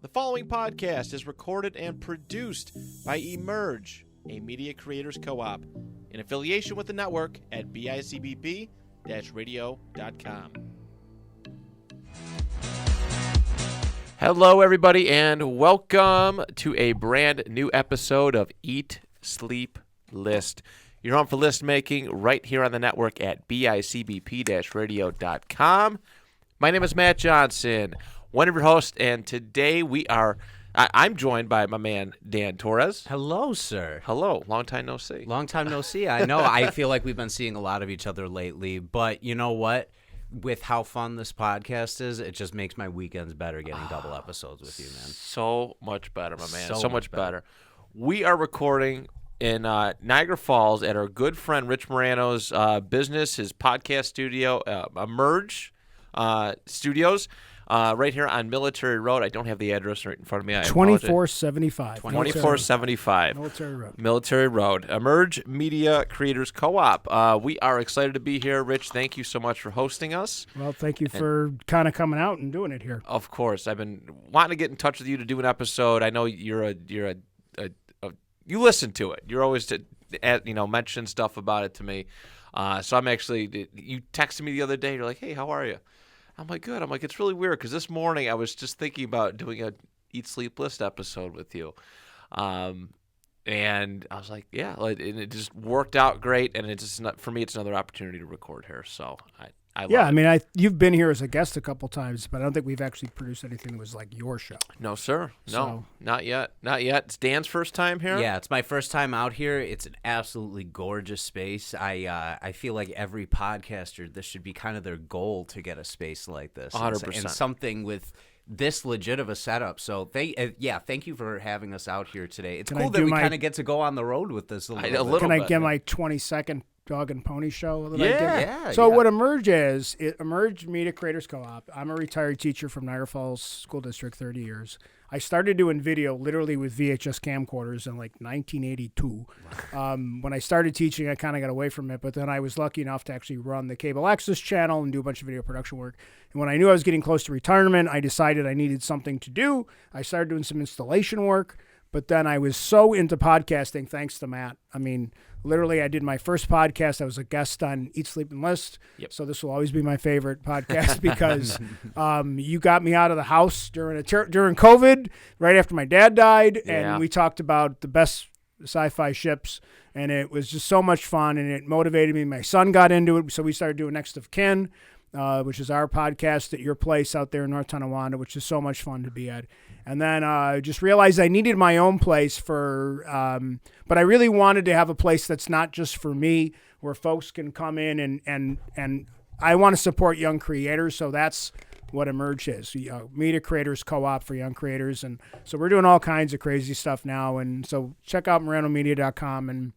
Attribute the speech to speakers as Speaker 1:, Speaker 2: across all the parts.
Speaker 1: The following podcast is recorded and produced by Emerge, a media creators co-op, in affiliation with the network at bicbp-radio.com. Hello, everybody, and welcome to a brand new episode of Eat, Sleep, List. You're on for list making right here on the network at bicbp-radio.com. My name is Matt Johnson, one of your hosts, and today I'm joined by my man, Dan Torres.
Speaker 2: Hello, sir.
Speaker 1: Hello. Long time no see.
Speaker 2: Long time no see. I know. I feel like we've been seeing a lot of each other lately, but you know what? With how fun this podcast is, it just makes my weekends better getting double episodes with you, man.
Speaker 1: So much better, my man. So much better.
Speaker 2: better.
Speaker 1: We are recording in Niagara Falls at our good friend Rich Meranto's business, his podcast studio, Emerge Studios. Right here on Military Road. I don't have the address right in front of me.
Speaker 3: 2475.
Speaker 1: 2475.
Speaker 3: Military Road.
Speaker 1: Military Road. Emerge Media Creators Co-op. We are excited to be here. Rich, thank you so much for hosting us.
Speaker 3: Well, thank you for kind of coming out and doing it here.
Speaker 1: Of course. I've been wanting to get in touch with you to do an episode. I know you listen to it. You're always mention stuff about it to me. So I'm actually, you texted me the other day. You're like, hey, how are you? I'm like, good. I'm like, it's really weird because this morning I was just thinking about doing a Eat, Sleep, List episode with you. And I was like, yeah, and it just worked out great. And it's just not, for me, it's another opportunity to record here. So I love it.
Speaker 3: I mean, you've been here as a guest a couple times, but I don't think we've actually produced anything that was like your show.
Speaker 1: No, sir. No, not yet. Not yet. It's Dan's first time here?
Speaker 2: Yeah, it's my first time out here. It's an absolutely gorgeous space. I feel like every podcaster, this should be kind of their goal to get a space like this.
Speaker 1: 100%.
Speaker 2: And something with this legit of a setup. So, thank you for having us out here today. It's cool that we kind of get to go on the road with this a little bit.
Speaker 3: Can I get my 20-second dog and pony show that I did?
Speaker 2: Yeah.
Speaker 3: So what Emerge is, Emerge Media Creators Co-op. I'm a retired teacher from Niagara Falls School District, 30 years. I started doing video literally with VHS camcorders in like 1982. When I started teaching, I kind of got away from it, but then I was lucky enough to actually run the cable access channel and do a bunch of video production work. And when I knew I was getting close to retirement, I decided I needed something to do. I started doing some installation work, but then I was so into podcasting, thanks to Matt. I mean, literally, I did my first podcast. I was a guest on Eat, Sleep, and List.
Speaker 1: Yep.
Speaker 3: So this will always be my favorite podcast because you got me out of the house during COVID, right after my dad died, and we talked about the best sci-fi ships, and it was just so much fun, and it motivated me. My son got into it, so we started doing Next of Kin, which is our podcast at your place out there in North Tonawanda, which is so much fun to be at. And then I just realized I needed my own place but I really wanted to have a place that's not just for me, where folks can come in and I want to support young creators. So that's what Emerge is, Media Creators Co-op for young creators. And so we're doing all kinds of crazy stuff now. And so check out merantomedia.com. And,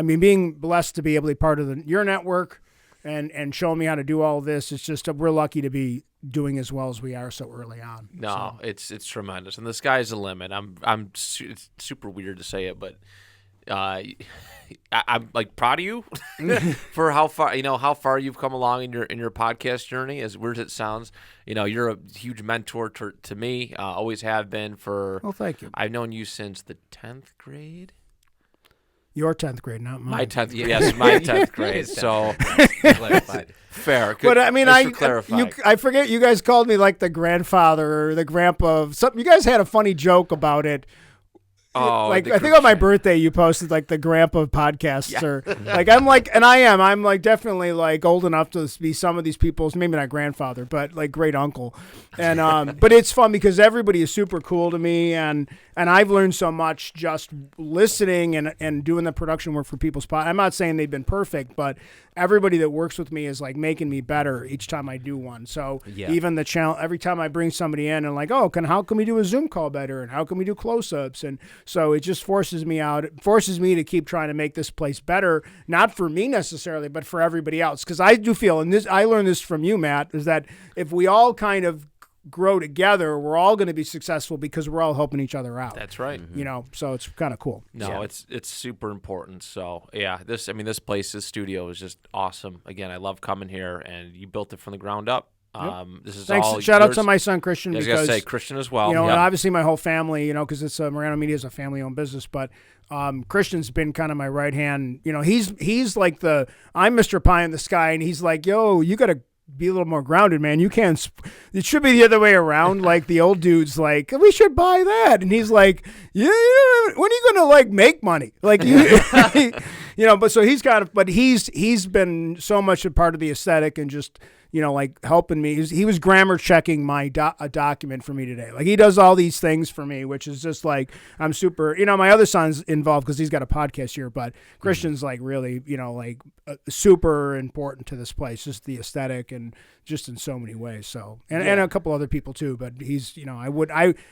Speaker 3: being blessed to be able to be part of your network and showing me how to do all this, it's just, we're lucky to be doing as well as we are so early on.
Speaker 1: No, it's tremendous, and the sky's the limit. It's super weird to say it, but I'm like proud of you for how far you've come along in your podcast journey. As weird as it sounds, you're a huge mentor to me. Always have been for.
Speaker 3: Well, thank you.
Speaker 1: I've known you since the 10th grade.
Speaker 3: Your 10th grade, not mine.
Speaker 1: My 10th, yes, my 10th grade. So fair.
Speaker 3: But I mean, I forget you guys called me like the grandfather or the grandpa of something. You guys had a funny joke about it.
Speaker 1: Oh,
Speaker 3: I think on my birthday you posted like the grandpa podcasts or I'm definitely like old enough to be some of these people's, maybe not grandfather, but like great uncle. And but it's fun because everybody is super cool to me, and I've learned so much just listening and doing the production work for people's I'm not saying they've been perfect, but everybody that works with me is like making me better each time I do one. So even the channel, every time I bring somebody in and like, how can we do a Zoom call better, and how can we do close-ups, and so it just forces me to keep trying to make this place better, not for me necessarily, but for everybody else. Because I do feel, and I learned this from you, Matt, is that if we all kind of grow together, we're all going to be successful because we're all helping each other out.
Speaker 1: That's right.
Speaker 3: So it's kind of cool.
Speaker 1: No, it's super important. So this place, this studio is just awesome. Again, I love coming here, and you built it from the ground up. This is
Speaker 3: Thanks.
Speaker 1: all
Speaker 3: Shout out
Speaker 1: yours.
Speaker 3: to my son Christian
Speaker 1: I was gonna
Speaker 3: because
Speaker 1: say Christian as well.
Speaker 3: you know,
Speaker 1: Yep.
Speaker 3: and obviously my whole family, you know, because it's Meranto Media is a family-owned business, but Christian's been kind of my right hand. You know, he's like I'm Mr. Pie in the sky, and he's like, yo, you got to be a little more grounded, man. You can't. It should be the other way around. Like the old dude's like, we should buy that, and he's like, yeah, when are you gonna like make money? Like you, you know. But so he's been so much a part of the aesthetic and just. You know, like helping me. He was grammar checking my a document for me today. Like he does all these things for me, which is just like I'm super. You know, my other son's involved because he's got a podcast here, but Christian's like really, you know, like super important to this place, just the aesthetic and just in so many ways. So and a couple other people too. But he's, you know, if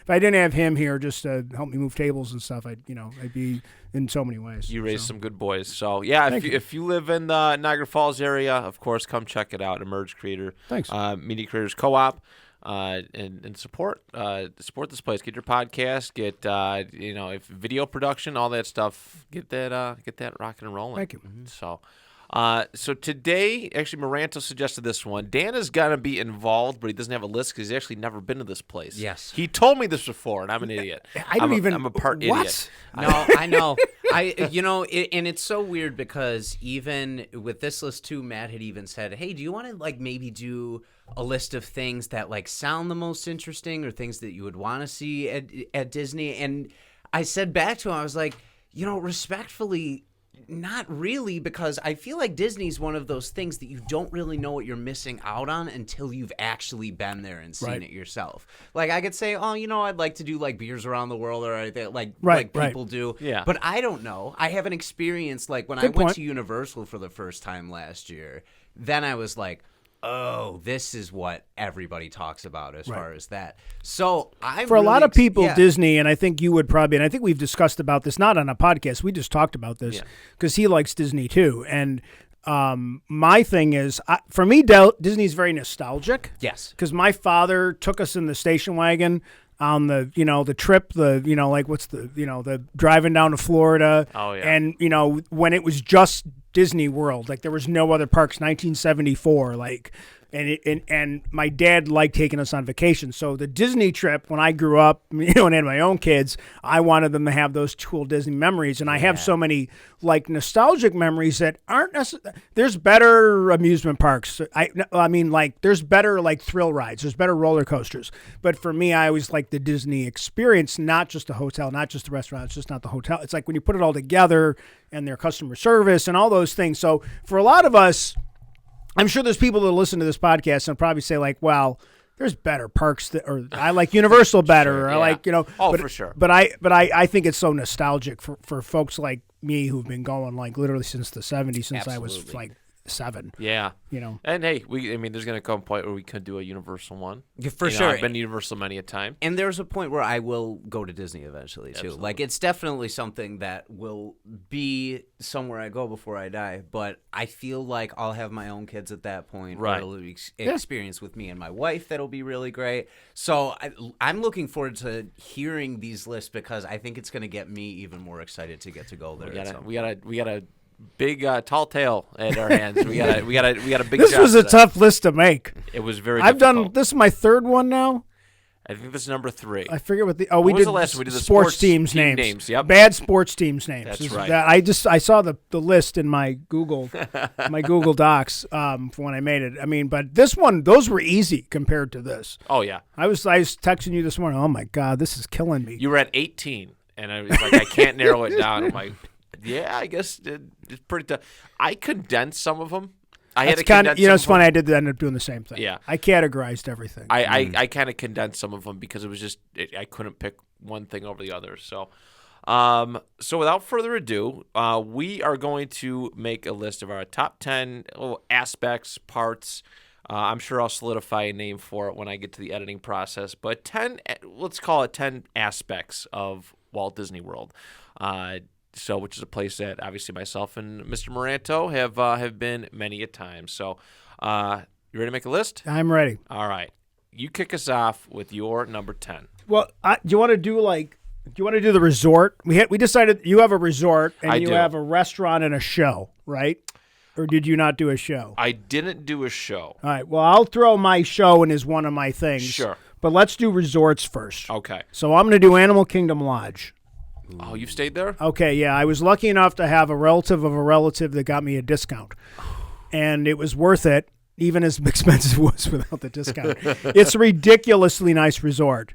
Speaker 3: I didn't have him here just to help me move tables and stuff, I'd be in so many ways.
Speaker 1: You raised some good boys. So yeah, if you live in the Niagara Falls area, of course, come check it out. Emerge Creator,
Speaker 3: Thanks.
Speaker 1: Media Creators Co-op, and support this place. Get your podcast, get if video production, all that stuff. Get that rocking and rolling.
Speaker 3: Thank you.
Speaker 1: So today, actually, Meranto suggested this one. Dan is going to be involved, but he doesn't have a list because he's actually never been to this place.
Speaker 2: Yes.
Speaker 1: He told me this before, and I'm an idiot. I'm a part idiot.
Speaker 2: No, I know. And it's so weird because even with this list too, Matt had even said, hey, do you want to like maybe do a list of things that like sound the most interesting or things that you would want to see at Disney? And I said back to him, I was like, respectfully, not really, because I feel like Disney's one of those things that you don't really know what you're missing out on until you've actually been there and seen it yourself. Like I could say, I'd like to do like beers around the world or like people do.
Speaker 1: Yeah.
Speaker 2: But I don't know. I haven't experienced like when I went to Universal for the first time last year, then I was like, oh, this is what everybody talks about as far as that. So for
Speaker 3: a lot of people, Disney, and I think you would probably, and I think we've discussed about this, not on a podcast, we just talked about this because he likes Disney too. And my thing is, for me, Disney's very nostalgic.
Speaker 2: Yes.
Speaker 3: Because my father took us in the station wagon on the trip, the driving down to Florida.
Speaker 1: Oh, yeah.
Speaker 3: And, when it was just Disney World, like there was no other parks, 1974, like, and my dad liked taking us on vacation. So the Disney trip, when I grew up, and had my own kids, I wanted them to have those cool Disney memories. And I have so many like nostalgic memories that aren't necessarily. There's better amusement parks. I mean, like there's better like thrill rides. There's better roller coasters. But for me, I always like the Disney experience, not just the hotel, not just the restaurant. It's just not the hotel. It's like when you put it all together and their customer service and all those things. So for a lot of us, I'm sure there's people that listen to this podcast and probably say like, well, there's better parks or I like Universal better,
Speaker 1: Sure,
Speaker 3: or
Speaker 1: yeah.
Speaker 3: I like,
Speaker 1: for sure.
Speaker 3: But I think it's so nostalgic for folks like me who've been going like literally since the 70s, since I was like 7.
Speaker 1: Yeah. And hey, there's going to come a point where we could do a Universal one.
Speaker 2: Yeah, for sure.
Speaker 1: I've been to Universal many a time.
Speaker 2: And there's a point where I will go to Disney eventually, too.
Speaker 1: Absolutely.
Speaker 2: Like, it's definitely something that will be somewhere I go before I die. But I feel like I'll have my own kids at that point.
Speaker 1: Right.
Speaker 2: It'll be experience with me and my wife that'll be really great. So I'm looking forward to hearing these lists because I think it's going to get me even more excited to get to go there.
Speaker 1: We got a big tall tale at our hands. We got a big.
Speaker 3: This
Speaker 1: job
Speaker 3: was a
Speaker 1: today.
Speaker 3: tough list to make.
Speaker 1: It was very.
Speaker 3: I've
Speaker 1: difficult.
Speaker 3: done this is my third one now.
Speaker 1: I think this is number 3.
Speaker 3: I forget what we
Speaker 1: was
Speaker 3: did.
Speaker 1: the last one? We did the
Speaker 3: sports
Speaker 1: team
Speaker 3: teams
Speaker 1: names. Yep.
Speaker 3: Bad sports teams names.
Speaker 1: That's right.
Speaker 3: I saw the list in my Google Docs for when I made it. I mean, but this one, those were easy compared to this.
Speaker 1: Oh yeah.
Speaker 3: I was texting you this morning. Oh my God, this is killing me.
Speaker 1: You were at 18, and I was like, I can't narrow it down. I'm like, yeah, I guess it's pretty tough. I condensed some of them. I had to condense.
Speaker 3: It's funny. I did end up doing the same thing.
Speaker 1: Yeah.
Speaker 3: I categorized everything.
Speaker 1: I kind of condensed some of them because it was just I couldn't pick one thing over the other. So, so without further ado, we are going to make a list of our top 10 aspects, parts. I'm sure I'll solidify a name for it when I get to the editing process. But 10, let's call it 10 aspects of Walt Disney World. Which is a place that obviously myself and Mr. Meranto have been many a time. So, you ready to make a list?
Speaker 3: I'm ready.
Speaker 1: All right. You kick us off with your number 10.
Speaker 3: Well, do you want to do the resort? We decided you have a resort and you have a restaurant and a show, right? or did you not do a show?
Speaker 1: I didn't do a show.
Speaker 3: All right. Well, I'll throw my show in as one of my things.
Speaker 1: Sure.
Speaker 3: But let's do resorts first.
Speaker 1: Okay.
Speaker 3: So I'm going to do Animal Kingdom Lodge.
Speaker 1: Oh, you've stayed there?
Speaker 3: Okay, yeah. I was lucky enough to have a relative of a relative that got me a discount. And it was worth it, even as expensive it was without the discount. It's a ridiculously nice resort.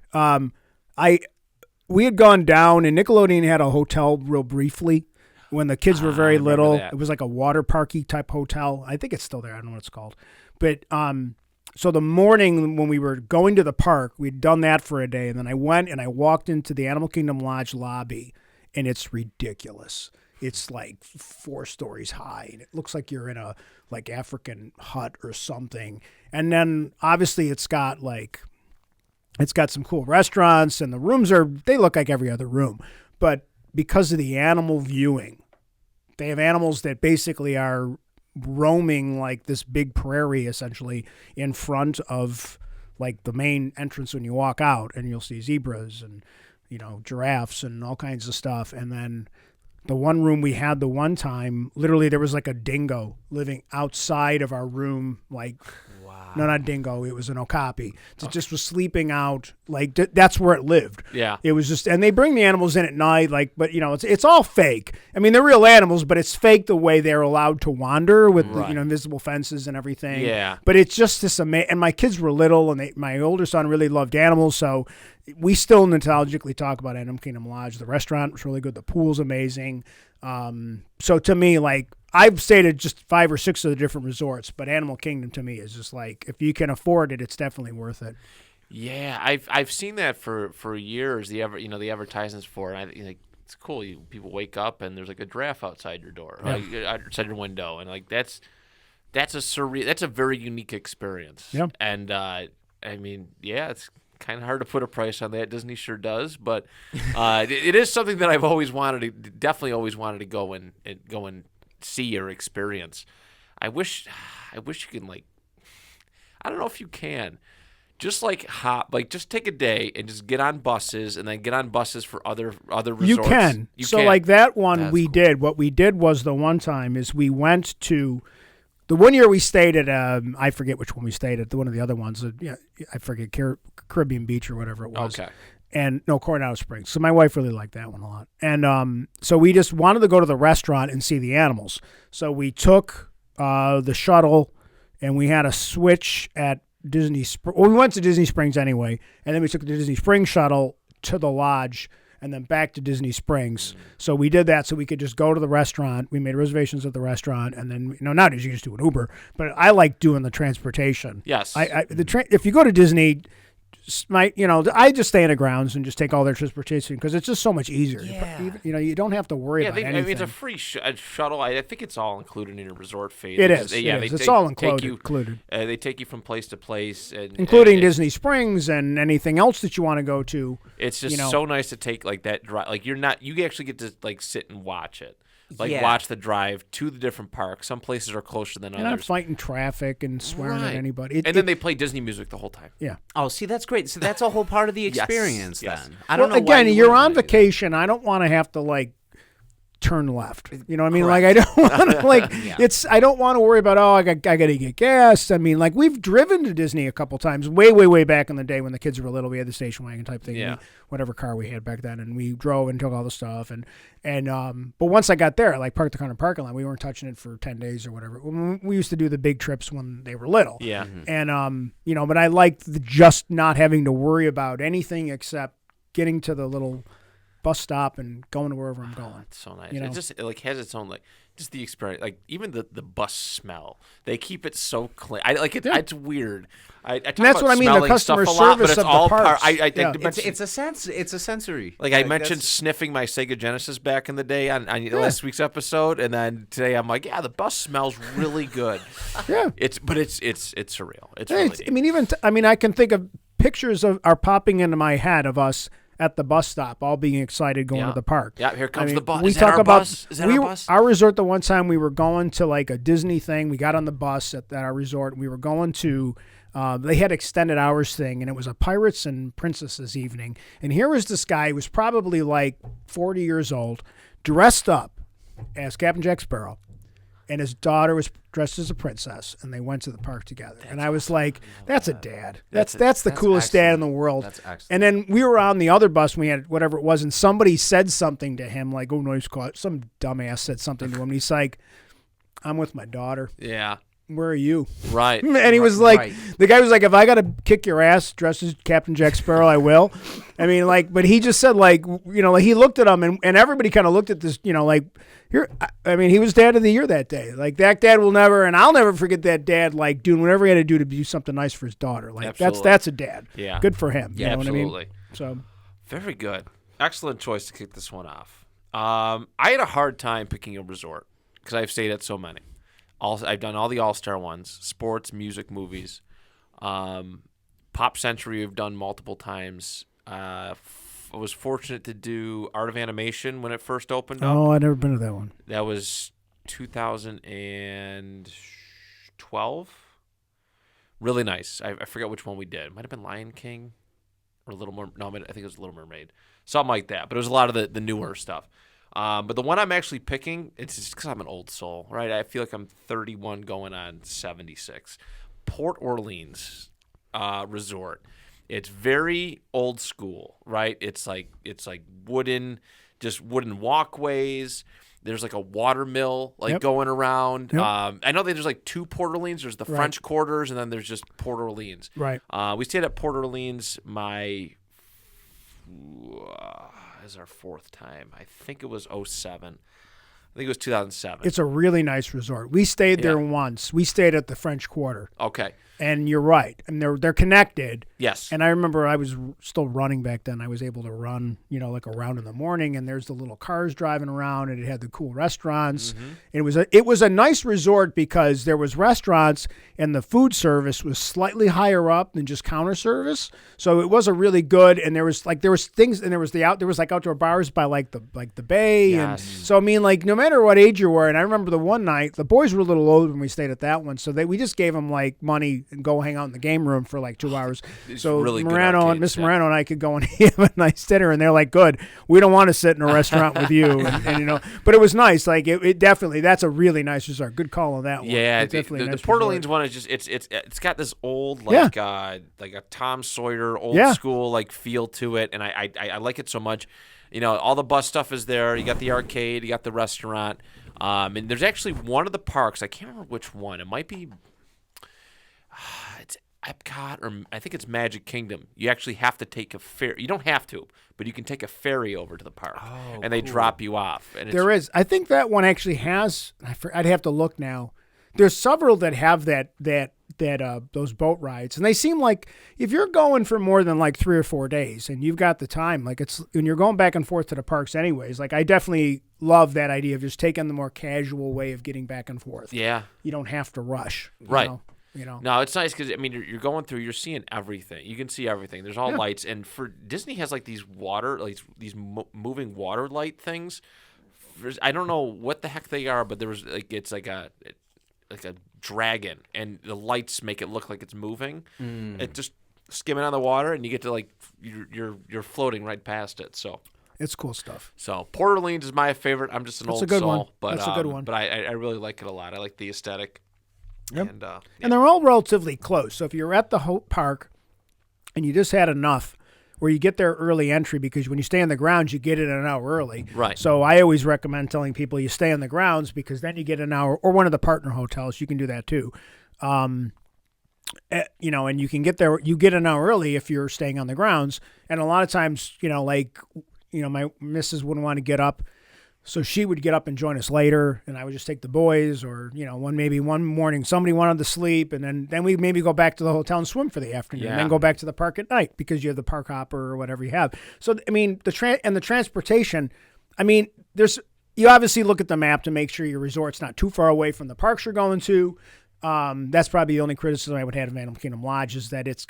Speaker 3: We had gone down, and Nickelodeon had a hotel real briefly when the kids were very little.
Speaker 1: that.
Speaker 3: It was like a water parky type hotel. I think it's still there. I don't know what it's called. But so the morning when we were going to the park, we'd done that for a day, and then I went and I walked into the Animal Kingdom Lodge lobby, and it's ridiculous. It's like 4 stories high, and it looks like you're in a like African hut or something. And then obviously it's got some cool restaurants, and the rooms they look like every other room. But because of the animal viewing, they have animals that basically are roaming like this big prairie essentially in front of like the main entrance when you walk out, and you'll see zebras and giraffes and all kinds of stuff. And then the one room we had the one time, literally there was like a dingo living outside of our room, like no, not dingo. It was an okapi. It just was sleeping out. Like that's where it lived.
Speaker 1: Yeah.
Speaker 3: It was just, and they bring the animals in at night. Like, but it's all fake. I mean, they're real animals, but it's fake the way they're allowed to wander with the, invisible fences and everything.
Speaker 1: Yeah.
Speaker 3: But it's just this amazing. And my kids were little, and my older son really loved animals, so we still nostalgically talk about Animal Kingdom Lodge. The restaurant was really good. The pool's amazing. So to me, like, I've stayed at just 5 or 6 of the different resorts, but Animal Kingdom to me is just like, if you can afford it, it's definitely worth it.
Speaker 1: Yeah, I've seen that for years. The advertisements for it. It's cool. People wake up and there's like a giraffe outside your door, outside your window, and like that's a very unique experience.
Speaker 3: Yeah.
Speaker 1: And it's kind of hard to put a price on that. Disney sure does, but it is something that I've definitely always wanted to go and see or experience. I wish you can, like, I don't know if you can, just like just take a day and just get on buses and then get on buses for other resorts.
Speaker 3: You can. Like that one,
Speaker 1: That's
Speaker 3: we
Speaker 1: cool.
Speaker 3: did. What we did was the one time is we went to. The one year we stayed at, I forget which one we stayed at, one of the other ones. I forget, Caribbean Beach or whatever it was.
Speaker 1: Okay.
Speaker 3: And no, Coronado Springs. So my wife really liked that one a lot. And so we just wanted to go to the restaurant and see the animals. So we took the shuttle, and we had a switch at Disney Springs. Well, we went to Disney Springs anyway, and then we took the Disney Springs shuttle to the lodge, and then back to Disney Springs. So we did that so we could just go to the restaurant. We made reservations at the restaurant, and then nowadays you just do an Uber. But I like doing the transportation.
Speaker 1: Yes.
Speaker 3: If you go to Disney, I just stay in the grounds and just take all their transportation because it's just so much easier.
Speaker 2: Yeah.
Speaker 3: You don't have to worry about anything.
Speaker 1: It's a free shuttle. I think it's all included in your resort fee.
Speaker 3: It is. It's all included.
Speaker 1: They take you from place to place,
Speaker 3: including Disney Springs and anything else that you want to go to.
Speaker 1: It's just so nice to take like that drive. Like you actually get to like sit and watch it. Watch the drive to the different parks. Some places are closer than
Speaker 3: You're
Speaker 1: others.
Speaker 3: not fighting traffic and swearing at anybody.
Speaker 1: Then they play Disney music the whole time.
Speaker 3: Yeah.
Speaker 2: Oh, see, that's great. So that's a whole part of the experience
Speaker 1: Yes.
Speaker 2: then. I don't know.
Speaker 3: Again,
Speaker 2: why
Speaker 3: you're on
Speaker 2: wouldn't do that.
Speaker 3: vacation. I don't want to have to turn left. You know what I mean? Like I don't want to I don't want to worry about I got to get gas. I mean, like we've driven to Disney a couple times way back in the day when the kids were little. We had the station wagon type thing.
Speaker 1: Yeah.
Speaker 3: Whatever car we had back then, and we drove and took all the stuff and but once I got there, I parked the car in the parking lot. We weren't touching it for 10 days or whatever. We used to do the big trips when they were little.
Speaker 1: Yeah.
Speaker 3: And but I liked just not having to worry about anything except getting to the little bus stop and going to wherever I'm going.
Speaker 1: It's so nice. It just has its own just the experience. Even the bus smell. They keep it so clean. I like it.
Speaker 3: Yeah.
Speaker 1: It's weird. I talk
Speaker 3: that's
Speaker 1: about
Speaker 3: what I mean. The
Speaker 1: smelling
Speaker 3: customer
Speaker 1: stuff a lot,
Speaker 3: service
Speaker 1: but it's
Speaker 3: of the
Speaker 1: all
Speaker 3: parks.
Speaker 2: It's a sensory.
Speaker 1: I mentioned sniffing my Sega Genesis back in the day on last week's episode, and then today I'm like, the bus smells really good.
Speaker 3: Yeah,
Speaker 1: it's surreal. It's really neat.
Speaker 3: I can think of pictures are popping into my head of us at the bus stop, all being excited going to the park.
Speaker 1: Yeah, here comes the bus.
Speaker 3: We
Speaker 1: Is that
Speaker 3: talk
Speaker 1: our
Speaker 3: about
Speaker 1: bus? Is that our bus?
Speaker 3: Our resort. The one time we were going to a Disney thing, we got on the bus at our resort. And we were going to. They had extended hours thing, and it was a Pirates and Princesses evening. And here was this guy who was probably 40 years old, dressed up as Captain Jack Sparrow, and his daughter was dressed as a princess, and they went to the park together. And I was like, "That's a dad. That's the coolest dad in the world."
Speaker 2: That's excellent.
Speaker 3: And then we were on the other bus, and we had whatever it was, and somebody said something to him, like, "Oh, nice car." Some dumbass said something to him, and he's like, "I'm with my daughter.
Speaker 1: Yeah.
Speaker 3: Where are you?"
Speaker 1: Right.
Speaker 3: And he was like,
Speaker 2: Right.
Speaker 3: the guy was like, "If I got to kick your ass dressed as Captain Jack Sparrow, I will." I mean, like, but he just said, like, like he looked at him, and everybody kind of looked at this, like, here. I mean, he was dad of the year that day. Like, that dad will never, and I'll never forget that dad, like, doing whatever he had to do something nice for his daughter. Like,
Speaker 1: Absolutely.
Speaker 3: that's a dad.
Speaker 1: Yeah.
Speaker 3: Good for him. You know
Speaker 1: Absolutely.
Speaker 3: what I mean? So,
Speaker 1: Very good. Excellent choice to kick this one off. I had a hard time picking a resort because I've stayed at so many. I've done all the all-star ones, sports, music, movies. Pop Century I've done multiple times. I was fortunate to do Art of Animation when it first opened up.
Speaker 3: oh, I've never been to that one.
Speaker 1: That was 2012. Really nice. I forget which one we did. It might have been Lion King or Little Mermaid. No, I think it was Little Mermaid. Something like that. But it was a lot of the newer stuff. But the one I'm actually picking, it's just because I'm an old soul, right? I feel like I'm 31 going on 76. Port Orleans Resort. It's very old school, right? It's like wooden walkways. There's like a water mill going around.
Speaker 3: Yep.
Speaker 1: I know that there's like two Port Orleans. There's the French Quarters, and then there's just Port Orleans.
Speaker 3: Right.
Speaker 1: We stayed at Port Orleans is our fourth time. I think it was 07. I think it was 2007.
Speaker 3: It's a really nice resort. We stayed there once. We stayed at the French Quarter.
Speaker 1: Okay.
Speaker 3: And you're right. And they're connected.
Speaker 1: Yes.
Speaker 3: And I remember I was still running back then. I was able to run, like around in the morning, and there's the little cars driving around, and it had the cool restaurants.
Speaker 1: Mm-hmm.
Speaker 3: And it was a nice resort because there was restaurants, and the food service was slightly higher up than just counter service. So it was a really good. And there was things, and there was outdoor bars by like the bay.
Speaker 1: Yes.
Speaker 3: And so I mean, like, no matter what age you were. And I remember the one night the boys were a little old when we stayed at that one, so we just gave them like money and go hang out in the game room for like 2 hours. So
Speaker 1: really
Speaker 3: Meranto and Miss Meranto and I could go and have a nice dinner, and they're like, "Good, we don't want to sit in a restaurant with you." And but it was nice. Like it definitely, that's a really nice resort. Good call on that one.
Speaker 1: Yeah,
Speaker 3: It's definitely a nice
Speaker 1: the Port
Speaker 3: resort.
Speaker 1: Orleans one is just it's got this old like a Tom Sawyer old school like feel to it, and I like it so much. All the bus stuff is there. You got the arcade, you got the restaurant, and there's actually one of the parks. I can't remember which one. It might be. It's Epcot, or I think it's Magic Kingdom. You actually have to take a ferry. You don't have to, but you can take a ferry over to the park, and they drop you off. And
Speaker 3: there is. I think that one actually has. I'd have to look now. There's several that have those boat rides, and they seem like if you're going for more than like 3 or 4 days, and you've got the time, like when you're going back and forth to the parks anyways. Like I definitely love that idea of just taking the more casual way of getting back and forth.
Speaker 1: Yeah,
Speaker 3: you don't have to rush.
Speaker 1: Right.
Speaker 3: You know.
Speaker 1: No, it's nice because I mean you're going through, you're seeing everything. You can see everything. There's all lights, and for Disney has like these moving water light things. I don't know what the heck they are, but there was it's like a dragon, and the lights make it look like it's moving. It just skimming on the water, and you get to like you're floating right past it. So
Speaker 3: it's cool stuff.
Speaker 1: So Port Orleans is my favorite. I'm just an
Speaker 3: That's
Speaker 1: old
Speaker 3: a good
Speaker 1: soul,
Speaker 3: one.
Speaker 1: but
Speaker 3: That's a good one.
Speaker 1: But I really like it a lot. I like the aesthetic.
Speaker 3: Yep.
Speaker 1: And
Speaker 3: they're all relatively close. So if you're at the Hope Park and you just had enough where you get there early entry, because when you stay on the grounds, you get it an hour early.
Speaker 1: Right.
Speaker 3: So I always recommend telling people you stay on the grounds, because then you get an hour, or one of the partner hotels. You can do that too. And you can get there, you get an hour early if you're staying on the grounds. And a lot of times, my missus wouldn't want to get up, so she would get up and join us later, and I would just take the boys, or, one morning somebody wanted to sleep, and then we maybe go back to the hotel and swim for the afternoon, and then go back to the park at night, because you have the park hopper or whatever you have. So, I mean, the transportation, I mean, you obviously look at the map to make sure your resort's not too far away from the parks you're going to. That's probably the only criticism I would have of Animal Kingdom Lodge, is that it's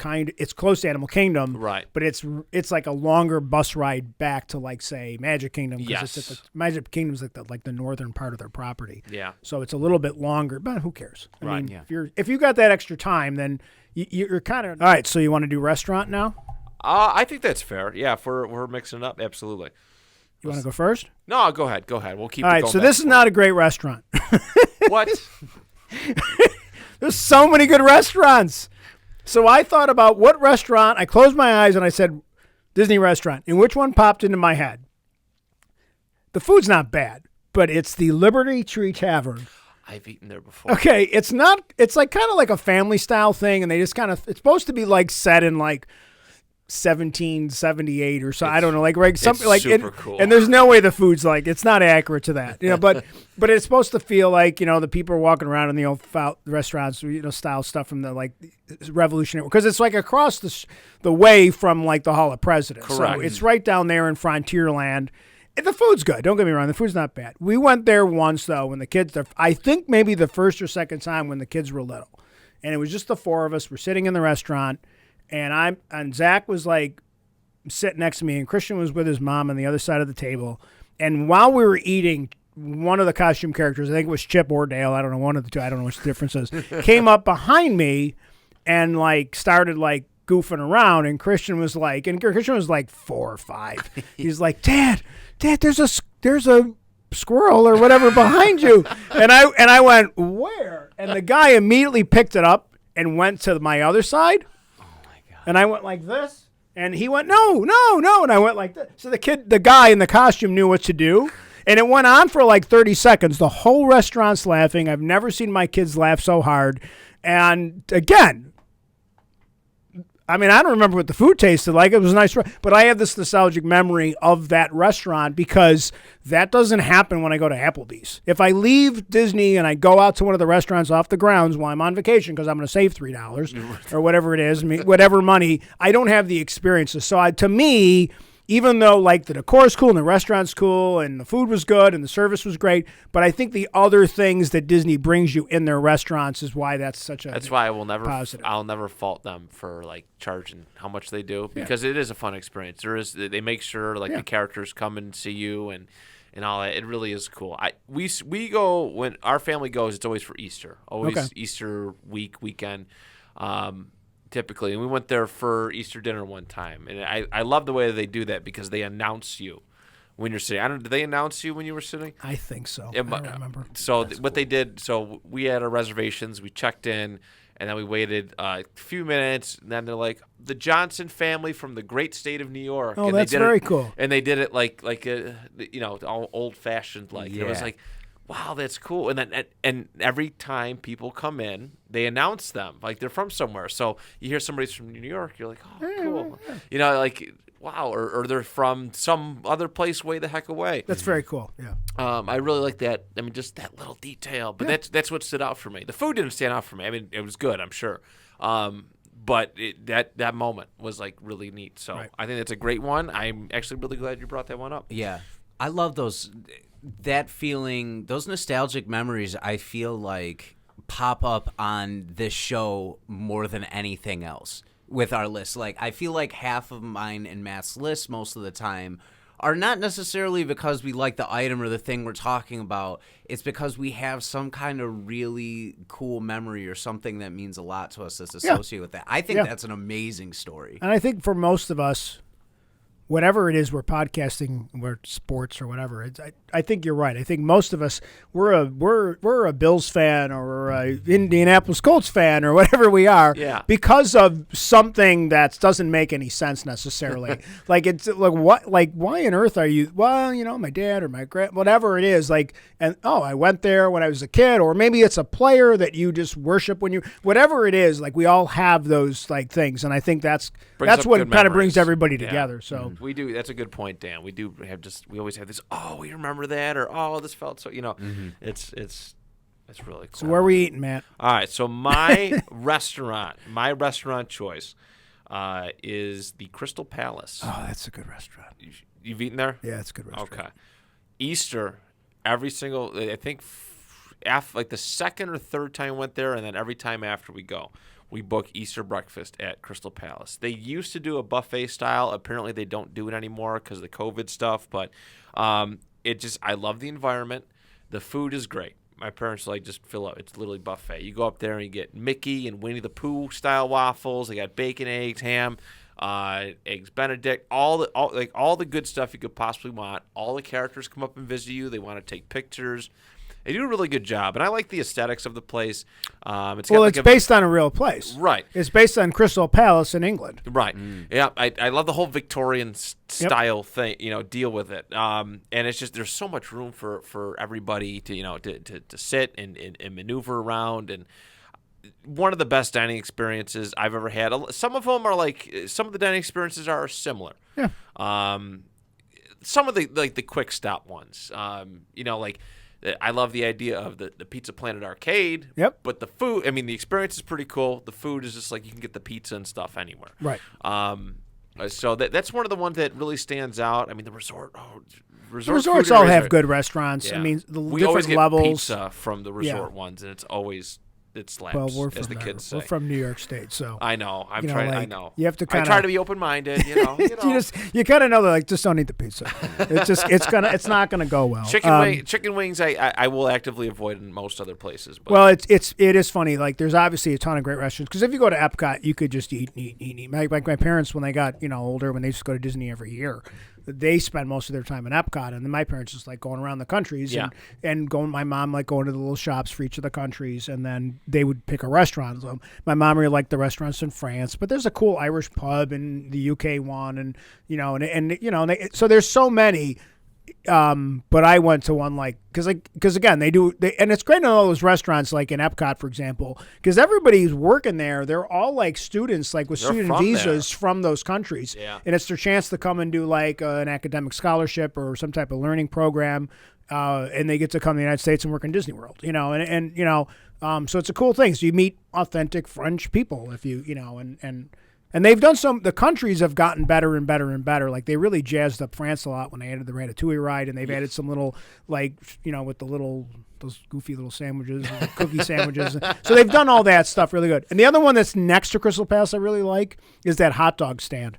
Speaker 3: close to Animal Kingdom,
Speaker 1: right?
Speaker 3: But it's like a longer bus ride back to, like, say, Magic Kingdom.
Speaker 1: Yes.
Speaker 3: Magic Kingdom's like the northern part of their property.
Speaker 1: Yeah.
Speaker 3: So it's a little bit longer, but who cares? I mean,
Speaker 1: Yeah.
Speaker 3: if you got that extra time, then you're kind of all right. So you want to do restaurant now?
Speaker 1: I think that's fair. Yeah, if we're mixing it up, absolutely.
Speaker 3: You want to go first?
Speaker 1: No, go ahead. We'll keep.
Speaker 3: All right. So this is not a great restaurant.
Speaker 1: What?
Speaker 3: There's so many good restaurants. So I thought about what restaurant. I closed my eyes and I said Disney restaurant. And which one popped into my head? The food's not bad, but it's the Liberty Tree Tavern.
Speaker 1: I've eaten there before.
Speaker 3: Okay, it's not. It's like kind of like a family style thing, and they just kind of. It's supposed to be like set in like 1778 or so. I don't know, like something like
Speaker 1: super cool.
Speaker 3: And there's no way the food's like it's not accurate to that, But it's supposed to feel like the people are walking around in the old restaurants, style stuff from the like Revolutionary, because it's like across the way from like the Hall of Presidents.
Speaker 1: Correct.
Speaker 3: So it's right down there in Frontierland. The food's good. Don't get me wrong. The food's not bad. We went there once, though, when the kids, I think maybe the first or second time when the kids were little. And it was just the four of us. We're sitting in the restaurant, and Zach was like sitting next to me, and Christian was with his mom on the other side of the table. And while we were eating, one of the costume characters, I think it was Chip or Dale, I don't know, one of the two, I don't know what the difference is, came up behind me and like started like goofing around, and Christian was like 4 or 5. He's like, Dad, there's a squirrel or whatever behind you. And I went, where? And the guy immediately picked it up and went to my other side.
Speaker 1: Oh my God.
Speaker 3: And I went like this, and he went, no. And I went like this. So the guy in the costume knew what to do. And it went on for like 30 seconds. The whole restaurant's laughing. I've never seen my kids laugh so hard. And again, I mean, I don't remember what the food tasted like. It was nice, but I have this nostalgic memory of that restaurant because that doesn't happen when I go to Applebee's. If I leave Disney and I go out to one of the restaurants off the grounds while I'm on vacation because I'm going to save $3 or whatever it is, whatever money, I don't have the experiences. So to me, even though like the decor is cool and the restaurant's cool and the food was good and the service was great, but I think the other things that Disney brings you in their restaurants is why that's such a
Speaker 1: That's why I'll never fault them for like charging how much they do, because it is a fun experience. They make sure like the characters come and see you and all that. It really is cool. We go when our family goes. It's always for Easter, Easter weekend. Typically, and we went there for Easter dinner one time, and I love the way that they do that because they announce you when you're sitting. Did they announce you when you were sitting?
Speaker 3: I think so.
Speaker 1: I
Speaker 3: don't remember.
Speaker 1: So what they did, so we had our reservations, we checked in, and then we waited a few minutes, and then they're like, the Johnson family from the great state of New York.
Speaker 3: Oh,
Speaker 1: and
Speaker 3: that's very cool.
Speaker 1: And they did it like all old fashioned like. It was like, wow, that's cool. And then and every time people come in, they announce them like they're from somewhere. So you hear somebody's from New York, you're like, oh, cool. Like, wow, or they're from some other place way the heck away.
Speaker 3: That's very cool. Yeah.
Speaker 1: I really like that. I mean, just that little detail. But that's what stood out for me. The food didn't stand out for me. I mean, it was good, I'm sure. But that moment was like really neat. So I think that's a great one. I'm actually really glad you brought that one up.
Speaker 2: Yeah, I love that feeling, those nostalgic memories. I feel like pop up on this show more than anything else with our list. Like, I feel like half of mine and Matt's list most of the time are not necessarily because we like the item or the thing we're talking about. It's because we have some kind of really cool memory or something that means a lot to us that's associated with that. I think that's an amazing story.
Speaker 3: And I think for most of us, whatever it is we're podcasting, we're sports or whatever, I think you're right. I think most of us, we're a Bills fan or we're a Indianapolis Colts fan or whatever we are, because of something that doesn't make any sense necessarily. Like, it's like, what, like, why on earth are you? Well, my dad or my whatever it is, like, and I went there when I was a kid, or maybe it's a player that you just worship whatever it is. Like, we all have those like things, and I think that's what kind of brings everybody together. So.
Speaker 1: We do. That's a good point, Dan. We do have we always have this. Oh, we remember that, or this felt so. It's really cool.
Speaker 3: So where are we eating, Matt?
Speaker 1: All right. So my restaurant choice is the Crystal Palace.
Speaker 3: Oh, that's a good restaurant.
Speaker 1: You've eaten there?
Speaker 3: Yeah, it's a good restaurant.
Speaker 1: Okay. Easter, every single. I think like the second or third time we went there, and then every time after we go. We book Easter breakfast at Crystal Palace. They used to do a buffet style. Apparently, they don't do it anymore because of the COVID stuff. But I love the environment. The food is great. My parents just fill up. It's literally buffet. You go up there and you get Mickey and Winnie the Pooh style waffles. They got bacon, eggs, ham, eggs Benedict, all the good stuff you could possibly want. All the characters come up and visit you. They want to take pictures. They do a really good job, and I like the aesthetics of the place. It's
Speaker 3: based on a real place.
Speaker 1: Right.
Speaker 3: It's based on Crystal Palace in England.
Speaker 1: Right. Yeah, I love the whole Victorian style thing, deal with it. And it's just there's so much room for everybody to, to sit and maneuver around. And one of the best dining experiences I've ever had. Some of them are some of the dining experiences are similar.
Speaker 3: Yeah.
Speaker 1: Some of the quick stop ones. I love the idea of the Pizza Planet Arcade.
Speaker 3: Yep.
Speaker 1: But the food, the experience is pretty cool. The food is just you can get the pizza and stuff anywhere.
Speaker 3: Right.
Speaker 1: So that's one of the ones that really stands out. The resort.
Speaker 3: The resorts all have good restaurants.
Speaker 1: Yeah.
Speaker 3: The
Speaker 1: we always
Speaker 3: different
Speaker 1: get
Speaker 3: levels.
Speaker 1: pizza from the resort ones, and it's always it slaps.
Speaker 3: Well, we're
Speaker 1: as
Speaker 3: from
Speaker 1: the kids say.
Speaker 3: We're from New York State, so
Speaker 1: I know. I know.
Speaker 3: You have to
Speaker 1: I try to be open-minded. You
Speaker 3: kind of know that just don't eat the pizza. It's not gonna go well.
Speaker 1: Chicken wings. I will actively avoid in most other places. But.
Speaker 3: Well, it is funny. There's obviously a ton of great restaurants because if you go to Epcot, you could just eat. My parents, when they got older, when they used to go to Disney every year, they spend most of their time in Epcot, and then my parents just going around the countries and going. My mom going to the little shops for each of the countries, and then they would pick a restaurant. So my mom really liked the restaurants in France, but there's a cool Irish pub in the UK one, and so there's so many. But I went to one because again and it's great in all those restaurants in Epcot, for example, because everybody's working there. They're all students with student visas from those countries, and it's their chance to come and do an academic scholarship or some type of learning program, and they get to come to the United States and work in Disney World, so it's a cool thing. So you meet authentic French people if you And they've done the countries have gotten better and better and better. They really jazzed up France a lot when they added the Ratatouille ride, and they've added some little, with those goofy little sandwiches, cookie sandwiches. So they've done all that stuff really good. And the other one that's next to Crystal Palace I really like is that hot dog stand.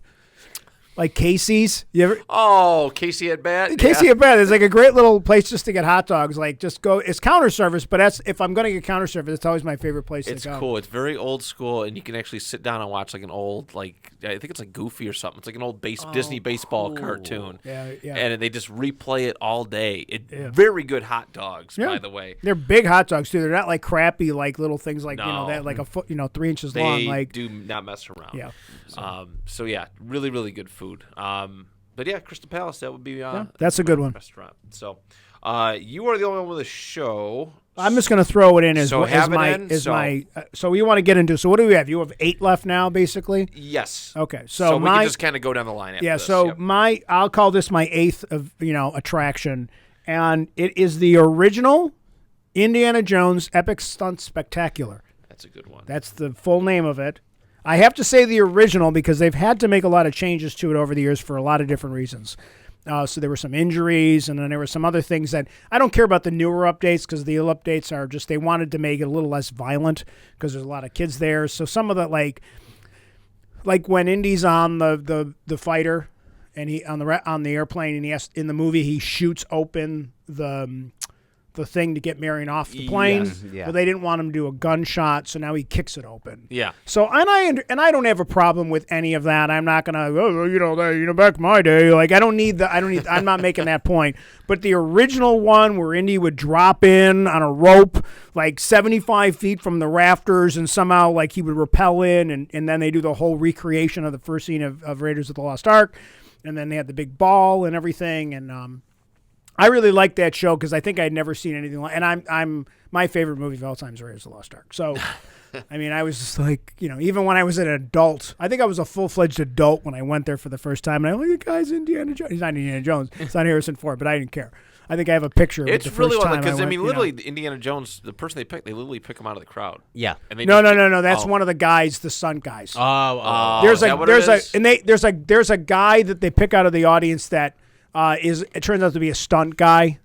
Speaker 3: Casey's. You ever?
Speaker 1: Oh, Casey at Bat.
Speaker 3: Casey at Bat is a great little place just to get hot dogs. Just go. It's counter service, but if I'm going to get counter service, it's always my favorite place to go.
Speaker 1: It's cool. It's very old school, and you can actually sit down and watch an old, I think it's Goofy or something. It's an old Disney baseball cartoon.
Speaker 3: Yeah.
Speaker 1: And they just replay it all day. Very good hot dogs, by the way.
Speaker 3: They're big hot dogs too. They're not crappy little things that a foot, 3 inches long.
Speaker 1: They do not mess around.
Speaker 3: Yeah.
Speaker 1: So yeah, really, really good food. But yeah, Crystal Palace, that would be
Speaker 3: that's a good one.
Speaker 1: Restaurant. So you are the only one with a show.
Speaker 3: I'm just going to throw it in as
Speaker 1: so
Speaker 3: we want to get into. So what do we have? You have 8 left now, basically.
Speaker 1: Yes.
Speaker 3: Okay.
Speaker 1: So we can just kind of go down the line. After this.
Speaker 3: So I'll call this my 8th of attraction, and it is the original Indiana Jones Epic Stunt Spectacular.
Speaker 1: That's a good one.
Speaker 3: That's the full name of it. I have to say the original because they've had to make a lot of changes to it over the years for a lot of different reasons. So there were some injuries, and then there were some other things that I don't care about the newer updates because the old updates are just they wanted to make it a little less violent because there's a lot of kids there. So some of the like when Indy's on the fighter and he on the airplane and he has in the movie he shoots open the thing to get Marion off the plane.
Speaker 2: Yes, yeah.
Speaker 3: Well, they didn't want him to do a gunshot, so now he kicks it open.
Speaker 1: Yeah.
Speaker 3: So and I don't have a problem with any of that. I'm not gonna back in my day. I'm not making that point. But the original one where Indy would drop in on a rope 75 feet from the rafters and somehow he would rappel in and then they do the whole recreation of the first scene of Raiders of the Lost Ark, and then they had the big ball and everything and I really liked that show because I think I'd never seen anything like. And I'm my favorite movie of all time is Raiders of the Lost Ark. So, I was just even when I was an adult, I think I was a full-fledged adult when I went there for the first time. And I'm like, guys, Indiana Jones. He's not Indiana Jones. It's not Harrison Ford, but I didn't care. I think I have a picture of
Speaker 1: it's
Speaker 3: it the
Speaker 1: really
Speaker 3: first
Speaker 1: well
Speaker 3: time
Speaker 1: because
Speaker 3: literally
Speaker 1: Indiana Jones, the person they pick, they literally pick him out of the crowd.
Speaker 2: Yeah.
Speaker 1: And they
Speaker 3: no. That's one of the guys, the stunt guys.
Speaker 1: There's
Speaker 3: a guy that they pick out of the audience that it turns out to be a stunt guy.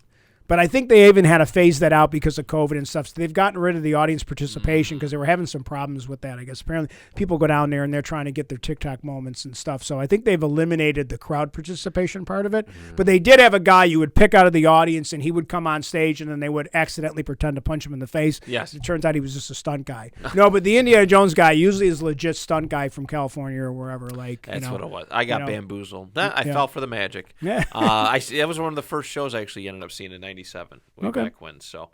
Speaker 3: But I think they even had to phase that out because of COVID and stuff. So they've gotten rid of the audience participation because they were having some problems with that. I guess apparently people go down there and they're trying to get their TikTok moments and stuff. So I think they've eliminated the crowd participation part of it. But they did have a guy you would pick out of the audience and he would come on stage and then they would accidentally pretend to punch him in the face.
Speaker 1: Yes.
Speaker 3: It turns out he was just a stunt guy. No, but the Indiana Jones guy usually is a legit stunt guy from California or wherever.
Speaker 1: That's what it was. I got bamboozled. I fell for the magic.
Speaker 3: Yeah.
Speaker 1: That was one of the first shows I actually ended up seeing in '99. '97, way
Speaker 3: Okay.
Speaker 1: back when. So,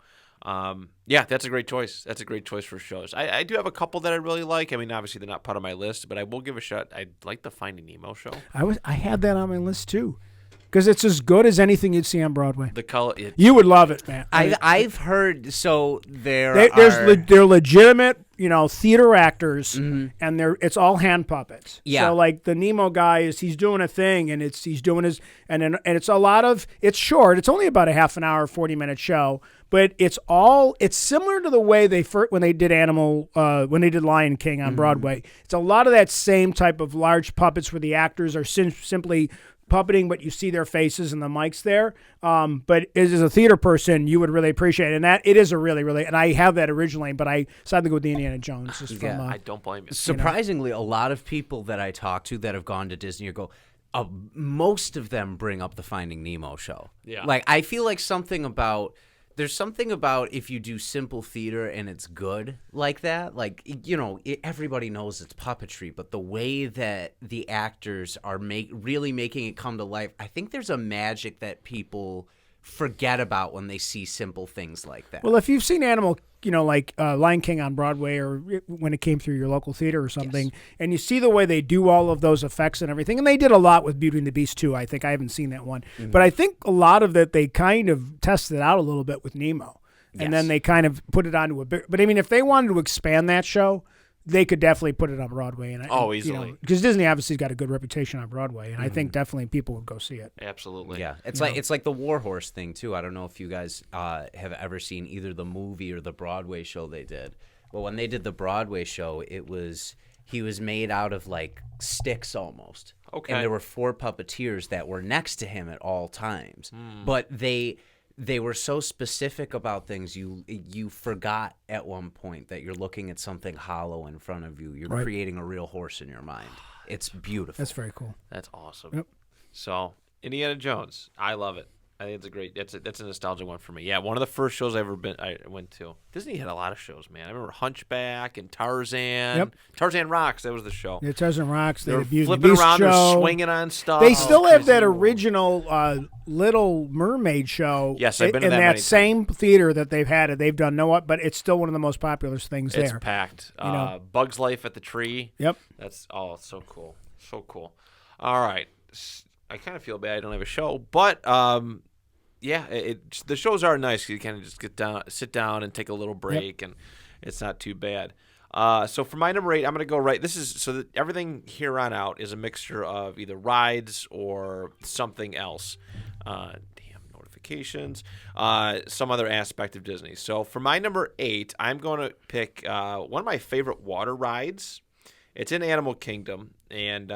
Speaker 1: yeah, that's a great choice. That's a great choice for shows. I do have a couple that I really like. I mean, obviously they're not part of my list, but I will give a shot. I like the Finding Nemo show.
Speaker 3: I had that on my list too, because it's as good as anything you'd see on Broadway.
Speaker 1: The color.
Speaker 3: You would love it, man.
Speaker 2: I've heard so
Speaker 3: they're legitimate, theater actors, and it's all hand puppets.
Speaker 2: Yeah.
Speaker 3: So like the Nemo guy he's doing a thing, and he's doing his and it's a lot of it's short. It's only about a half an hour, 40-minute show, but it's similar to the way when they did Lion King on Broadway. It's a lot of that same type of large puppets where the actors are simply puppeting, but you see their faces and the mics there. But as a theater person, you would really appreciate it. And it is a really, really, and I have that originally, but I decided to go with the Indiana Jones. Just from,
Speaker 1: I don't blame you.
Speaker 2: Surprisingly, a lot of people that I talk to that have gone to Disney go, most of them bring up the Finding Nemo show.
Speaker 1: Yeah.
Speaker 2: Like, I feel like there's something about if you do simple theater and it's good like that, like, everybody knows it's puppetry, but the way that the actors are really making it come to life, I think there's a magic that people forget about when they see simple things like that.
Speaker 3: Well, if you've seen like Lion King on Broadway or when it came through your local theater or something, and you see the way they do all of those effects and everything, and they did a lot with Beauty and the Beast too. I think I haven't seen that one, but I think a lot of that they kind of tested out a little bit with Nemo, and then they kind of put it onto a big. But I mean, if they wanted to expand that show, they could definitely put it on Broadway. And
Speaker 1: easily.
Speaker 3: Because Disney obviously got a good reputation on Broadway, and I think definitely people would go see it.
Speaker 1: Absolutely.
Speaker 2: Yeah, it's like the War Horse thing too. I don't know if you guys have ever seen either the movie or the Broadway show they did. Well, when they did the Broadway show, he was made out of like sticks almost.
Speaker 1: Okay.
Speaker 2: And there were 4 puppeteers that were next to him at all times. But they were so specific about things. You forgot at one point that you're looking at something hollow in front of you. You're creating a real horse in your mind. It's beautiful.
Speaker 3: That's very cool.
Speaker 1: That's awesome.
Speaker 3: Yep.
Speaker 1: So, Indiana Jones, I love it. I think it's a great. That's a nostalgic one for me. Yeah, one of the first shows I went to. Disney had a lot of shows, man. I remember Hunchback and Tarzan.
Speaker 3: Yep.
Speaker 1: Tarzan Rocks. That was the show.
Speaker 3: Yeah, Tarzan Rocks. They
Speaker 1: They're
Speaker 3: had a Beauty and
Speaker 1: flipping
Speaker 3: the Beast
Speaker 1: around,
Speaker 3: show.
Speaker 1: they're swinging on stuff.
Speaker 3: They still have
Speaker 1: crazy.
Speaker 3: that original Little Mermaid show.
Speaker 1: Yes, I've been to
Speaker 3: in
Speaker 1: that
Speaker 3: that
Speaker 1: many
Speaker 3: same theater that they've had it. They've done but it's still one of the most popular things
Speaker 1: It's
Speaker 3: there.
Speaker 1: packed. Bug's Life at the Tree.
Speaker 3: Yep.
Speaker 1: That's so cool. So cool. All right. I kind of feel bad I don't have a show, but yeah, the shows are nice. You kind of just sit down and take a little break, and it's not too bad. So for my number 8, I'm going to go right. This is so that everything here on out is a mixture of either rides or something else. Notifications. Some other aspect of Disney. So for my number 8, I'm going to pick one of my favorite water rides. It's in Animal Kingdom, and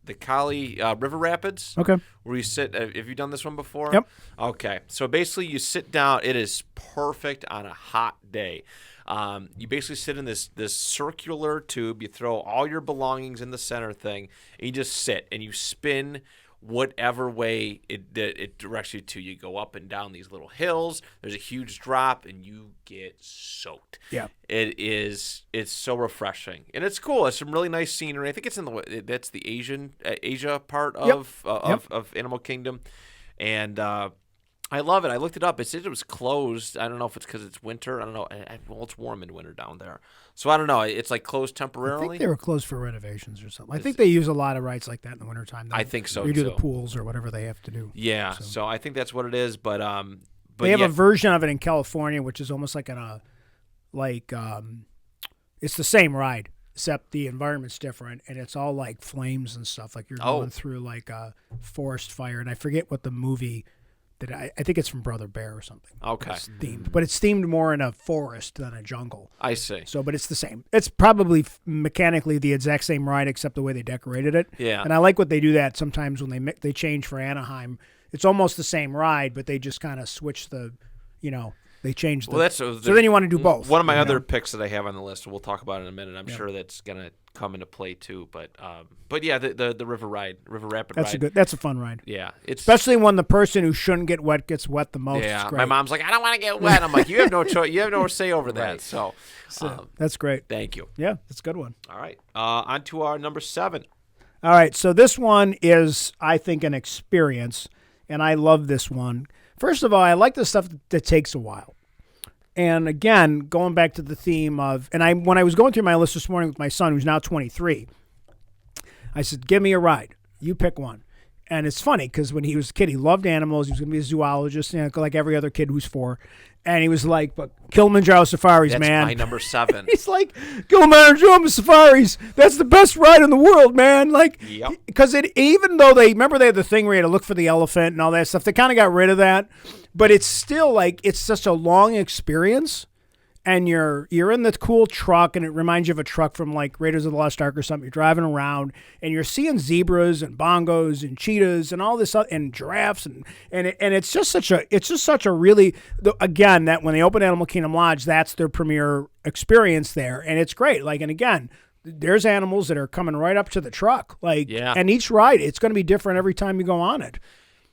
Speaker 1: the Kali River Rapids.
Speaker 3: Okay.
Speaker 1: Where you sit. Have you done this one before?
Speaker 3: Yep.
Speaker 1: Okay. So basically, you sit down. It is perfect on a hot day. You basically sit in this circular tube. You throw all your belongings in the center thing, and you just sit and you spin whatever way it directs you to. You go up and down these little hills. There's a huge drop, and you get soaked.
Speaker 3: Yeah.
Speaker 1: It's so refreshing, and it's cool. It's some really nice scenery. I think it's that's the Asia part of Animal Kingdom, and I love it. I looked it up. It said it was closed. I don't know if it's because it's winter. I don't know. Well, it's warm in winter down there, so I don't know. It's like closed temporarily.
Speaker 3: I think they were closed for renovations or something. I think they use a lot of rides like that in the wintertime.
Speaker 1: I think so.
Speaker 3: You do
Speaker 1: too.
Speaker 3: the pools or whatever they have to do.
Speaker 1: Yeah. So I think that's what it is. But
Speaker 3: they have a version of it in California, which is almost like it's the same ride, except the environment's different, and it's all like flames and stuff. Like you're going through like a forest fire, and I forget what the movie that I think it's from Brother Bear or something.
Speaker 1: Okay.
Speaker 3: It's themed, but it's themed more in a forest than a jungle.
Speaker 1: I see.
Speaker 3: So, but it's the same. It's probably mechanically the exact same ride, except the way they decorated it.
Speaker 1: Yeah.
Speaker 3: And I like what they do that sometimes when they change for Anaheim. It's almost the same ride, but they just kind of switch they change the.
Speaker 1: Well,
Speaker 3: so then you want to do both.
Speaker 1: One of my other picks that I have on the list, we'll talk about in a minute. I'm sure that's gonna come into play too. But yeah, the River Rapid ride.
Speaker 3: That's a fun ride.
Speaker 1: Yeah, it's
Speaker 3: especially when the person who shouldn't get wet gets wet the most.
Speaker 1: Yeah,
Speaker 3: it's great.
Speaker 1: my mom's like, I don't want to get wet. I'm like, you have no choice. You have no say over that.
Speaker 2: Right.
Speaker 1: So
Speaker 3: that's great.
Speaker 1: Thank you.
Speaker 3: Yeah, that's a good one.
Speaker 1: All right, on to our number 7.
Speaker 3: All right, so this one is, I think, an experience, and I love this one. First of all, I like the stuff that takes a while. And again, going back to the theme of, and when I was going through my list this morning with my son, who's now 23, I said, give me a ride. You pick one. And it's funny because when he was a kid, he loved animals. He was going to be a zoologist, like every other kid who's 4. And he was like, but Kilimanjaro safaris,
Speaker 1: That's
Speaker 3: man.
Speaker 1: my number 7.
Speaker 3: He's like, Kilimanjaro safaris. That's the best ride in the world, man. Like, because even though they had the thing where you had to look for the elephant and all that stuff, they kind of got rid of that. But it's still like, it's such a long experience. And you're in the cool truck, and it reminds you of a truck from like Raiders of the Lost Ark or something. You're driving around, and you're seeing zebras and bongos and cheetahs and all this and giraffes and it's just such a really, again, that when they open Animal Kingdom Lodge, that's their premier experience there, and it's great. Like, and again, there's animals that are coming right up to the truck, like, and each ride it's going to be different every time you go on it.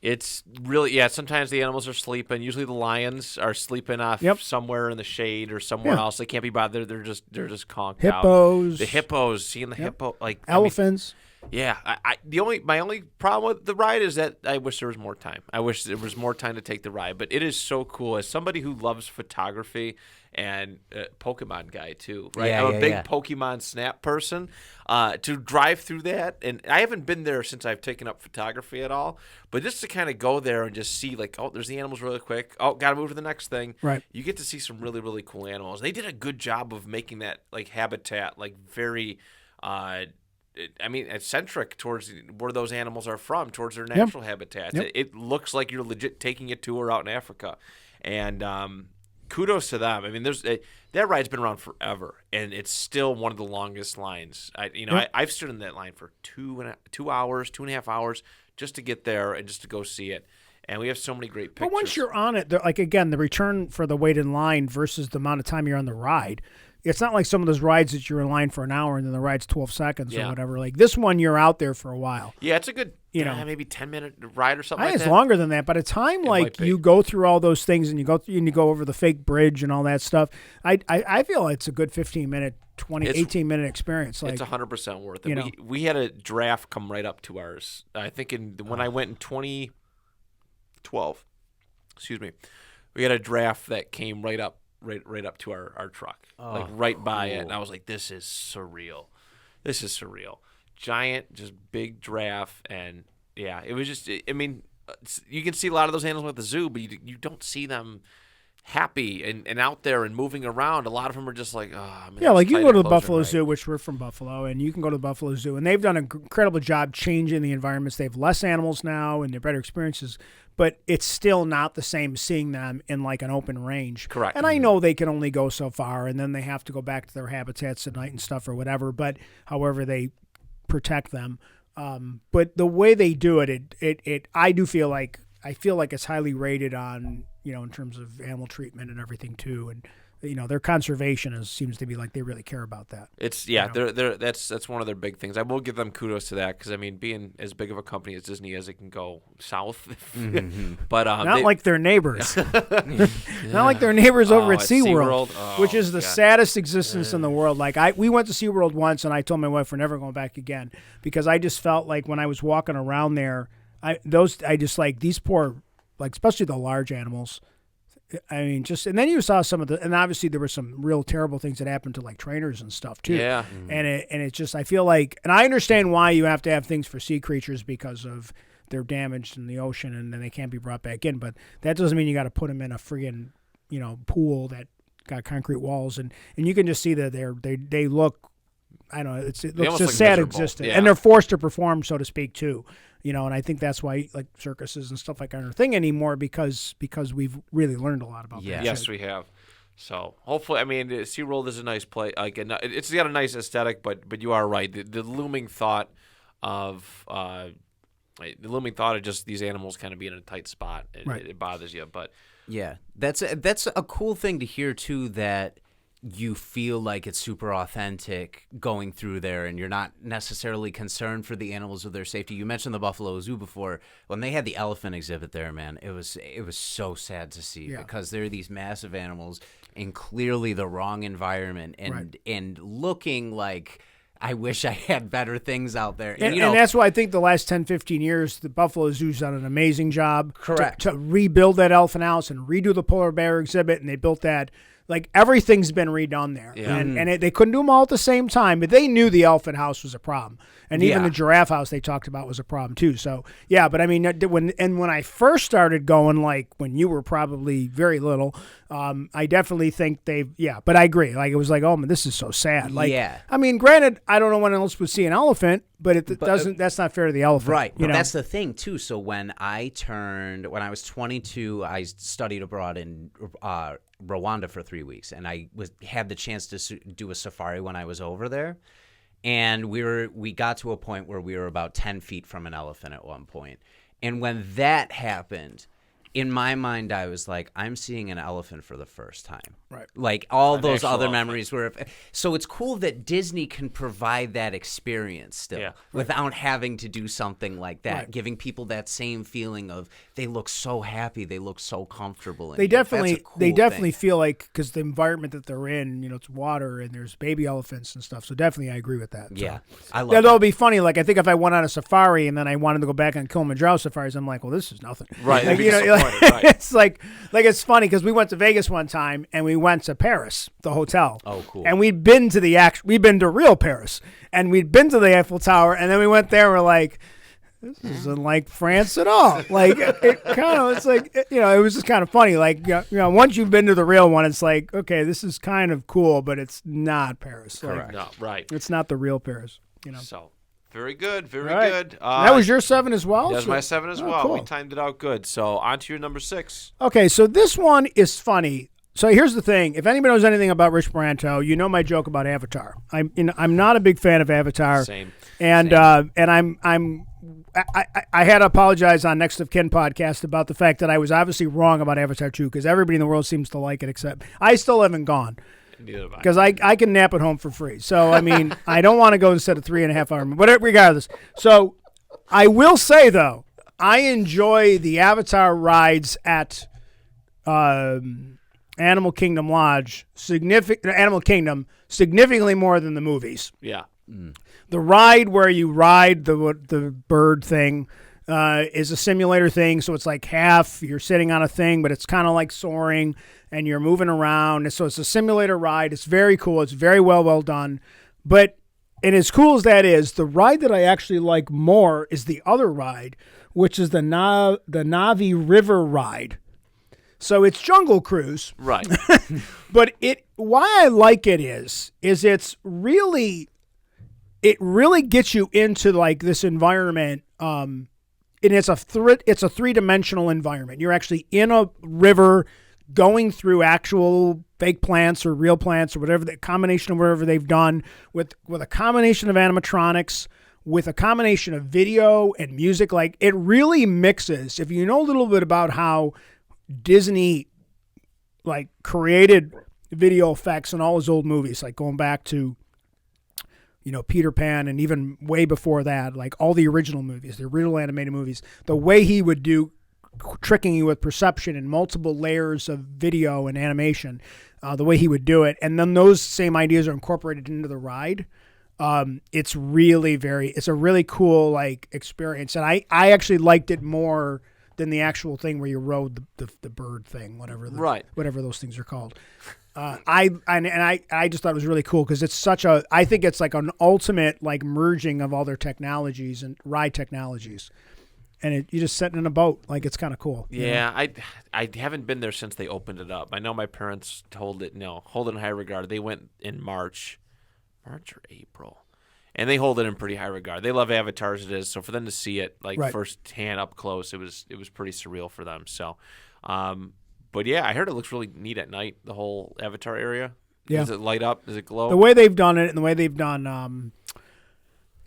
Speaker 1: It's really, sometimes the animals are sleeping. Usually the lions are sleeping off somewhere in the shade or somewhere else. They can't be bothered. They're just conked out.
Speaker 3: Hippos.
Speaker 1: The hippos, seeing the hippo, like
Speaker 3: elephants.
Speaker 1: My only problem with the ride is that I wish there was more time. I wish there was more time to take the ride. But it is so cool. As somebody who loves photography and Pokemon guy too, right? I'm a big Pokemon Snap person. To drive through that, and I haven't been there since I've taken up photography at all. But just to kind of go there and just see, like, oh, there's the animals really quick. Oh, got to move to the next thing.
Speaker 3: Right.
Speaker 1: You get to see some really, really cool animals. They did a good job of making that like habitat like very. Eccentric towards where those animals are from, towards their natural habitats. It looks like you're legit taking a tour out in Africa, and kudos to them. I mean, that ride's been around forever, and it's still one of the longest lines. I've stood in that line for 2.5 hours just to get there and just to go see it. And we have so many great pictures.
Speaker 3: But once you're on it, like again, the return for the wait in line versus the amount of time you're on the ride. It's not like some of those rides that you're in line for an hour and then the ride's 12 seconds or whatever. Like this one, you're out there for a while.
Speaker 1: Yeah, it's a good, maybe 10-minute ride or something.
Speaker 3: I think it's longer than that. By the time like you go through all those things and you go over the fake bridge and all that stuff, I feel it's a good 15-minute, 18-minute experience. Like,
Speaker 1: it's 100% worth it. We had a draft come right up to ours. I think when I went in 2012, we had a draft that came right up to our truck, like right by it. And I was like, this is surreal. Giant, just big giraffe. And it was just, you can see a lot of those animals at the zoo, but you don't see them happy and out there and moving around. A lot of them are just like,
Speaker 3: like you can go to the Buffalo Zoo, which we're from Buffalo, and you can go to the Buffalo Zoo, and they've done an incredible job changing the environments. They have less animals now, and they're better experiences. But it's still not the same seeing them in like an open range.
Speaker 1: Correct.
Speaker 3: And I know they can only go so far, and then they have to go back to their habitats at night and stuff or whatever. But however they protect them, but the way they do it, I do feel like it's highly rated on in terms of animal treatment and everything too, and their conservation seems to be like they really care about that.
Speaker 1: It's that's one of their big things. I will give them kudos to that because being as big of a company as Disney as it can go south, but
Speaker 3: not like their neighbors, not like their neighbors over at SeaWorld, which is the saddest existence in the world. Like we went to SeaWorld once, and I told my wife we're never going back again because I just felt like when I was walking around there, these poor, like especially the large animals. And then you saw some of and obviously there were some real terrible things that happened to like trainers and stuff too.
Speaker 1: Yeah.
Speaker 3: Mm-hmm. And it just, I feel like, and I understand why you have to have things for sea creatures because of they're damaged in the ocean and then they can't be brought back in. But that doesn't mean you got to put them in a friggin', pool that got concrete walls. And you can just see that they look, I don't know, it looks just sad existence.
Speaker 1: Yeah.
Speaker 3: And they're forced to perform, so to speak, too. And I think that's why like circuses and stuff like aren't a thing anymore because we've really learned a lot about that.
Speaker 1: Yes, we have. So hopefully, SeaWorld is a nice place. Like, it's got a nice aesthetic, but you are right. The looming thought of just these animals kind of being in a tight spot, it bothers you. But
Speaker 2: yeah, that's a cool thing to hear too. That you feel like it's super authentic going through there and you're not necessarily concerned for the animals or their safety. You mentioned the Buffalo Zoo before. When they had the elephant exhibit there, man, it was so sad to see because they're these massive animals in clearly the wrong environment and looking like I wish I had better things out there.
Speaker 3: And,
Speaker 2: you know,
Speaker 3: and that's why I think the last 10, 15 years, the Buffalo Zoo's done an amazing job
Speaker 2: Correct.
Speaker 3: to rebuild that elephant house and redo the polar bear exhibit, and they built that. Like, everything's been redone there.
Speaker 1: Yeah.
Speaker 3: And they couldn't do them all at the same time, but they knew the elephant house was a problem. And even
Speaker 2: Yeah.
Speaker 3: the giraffe house they talked about was a problem, too. So, yeah, but I mean, when I first started going, like, when you were probably very little, I definitely think but I agree. Like, it was like, oh, man, this is so sad. Like,
Speaker 2: Yeah.
Speaker 3: I mean, granted, I don't know when else would see an elephant, but that's not fair to the elephant.
Speaker 2: Right.
Speaker 3: You
Speaker 2: But
Speaker 3: know?
Speaker 2: that's the thing, too. So when I was 22, I studied abroad in Rwanda for 3 weeks, and I had the chance to do a safari when I was over there. And we got to a point where we were about 10 feet from an elephant at one point. And when that happened, in my mind, I was like, I'm seeing an elephant for the first time.
Speaker 3: Right.
Speaker 2: Like all
Speaker 1: An
Speaker 2: those
Speaker 1: actual
Speaker 2: other
Speaker 1: elephant.
Speaker 2: memories were. So it's cool that Disney can provide that experience still
Speaker 1: Yeah.
Speaker 2: without having to do something like that,
Speaker 3: Right.
Speaker 2: giving people that same feeling of they look so happy, they look so comfortable.
Speaker 3: They
Speaker 2: That's a
Speaker 3: definitely
Speaker 2: cool
Speaker 3: feel like, because the environment that they're in, it's water and there's baby elephants and stuff. So definitely, I agree with that.
Speaker 2: thing.
Speaker 3: So.
Speaker 2: Yeah, I love
Speaker 3: Yeah,
Speaker 2: that.
Speaker 3: that'll be funny. Like, I think if I went on a safari and then I wanted to go back on Kilimanjaro safaris, I'm like, well, this is nothing.
Speaker 1: Right.
Speaker 3: Like,
Speaker 1: That'd be disappointing, right.
Speaker 3: it's like it's funny because we went to Vegas one time and we went to Paris, the hotel.
Speaker 2: Oh, cool.
Speaker 3: And we'd been to real Paris, and we'd been to the Eiffel Tower, and then we went there. And we're like, this isn't like France at all. Like, it's like, it was just kind of funny. Like, once you've been to the real one, it's like, okay, this is kind of cool, but it's not Paris. Like,
Speaker 2: Correct.
Speaker 1: No, right.
Speaker 3: it's not the real Paris.
Speaker 1: So, very good, very
Speaker 3: All right.
Speaker 1: good.
Speaker 3: That was your 7 as well?
Speaker 1: That was
Speaker 3: So-
Speaker 1: my 7 as
Speaker 3: Oh,
Speaker 1: well.
Speaker 3: cool.
Speaker 1: We timed it out good. So, on to your number 6.
Speaker 3: Okay, so this one is funny. So here's the thing: if anybody knows anything about Rich Meranto, you know my joke about Avatar. I'm not a big fan of Avatar,
Speaker 1: Same.
Speaker 3: and I had to apologize on Next of Kin podcast about the fact that I was obviously wrong about Avatar 2 because everybody in the world seems to like it except I still haven't gone
Speaker 1: Neither have I.
Speaker 3: because I can nap at home for free. So I mean I don't want to go instead of 3.5 hours, but regardless. So I will say though I enjoy the Avatar rides at Animal Kingdom Lodge, Animal Kingdom, significantly more than the movies.
Speaker 1: Yeah.
Speaker 3: The ride where you ride the bird thing is a simulator thing, so it's like half you're sitting on a thing, but it's kind of like soaring and you're moving around. And so it's a simulator ride. It's very cool. It's very well done. But and as cool as that is, the ride that I actually like more is the other ride, which is the Navi River ride. So it's Jungle Cruise,
Speaker 1: Right.
Speaker 3: but why I like it is it really gets you into like this environment, and it's a 3-dimensional environment. You're actually in a river, going through actual fake plants or real plants or whatever, the combination of whatever they've done with a combination of animatronics, with a combination of video and music. Like, it really mixes. If you know a little bit about how Disney like created video effects in all his old movies, like going back to Peter Pan and even way before that, like all the original movies, the original animated movies, the way he would do tricking you with perception and multiple layers of video and animation, the way he would do it, and then those same ideas are incorporated into the ride. It's a really cool like experience, and I actually liked it more than the actual thing where you rode the bird thing, whatever those things are called. I just thought it was really cool because it's I think it's like an ultimate like merging of all their technologies and ride technologies, and you just sitting in a boat, like it's kind of cool.
Speaker 1: Yeah, I haven't been there since they opened it up. I know my parents hold it in high regard. They went in March or April. And they hold it in pretty high regard. They love Avatar as it is, so for them to see it like firsthand up close, it was pretty surreal for them. So, but yeah, I heard it looks really neat at night. The whole Avatar area.
Speaker 3: Yeah.
Speaker 1: Does it light up? Does it glow?
Speaker 3: The way they've done it, and the way they've done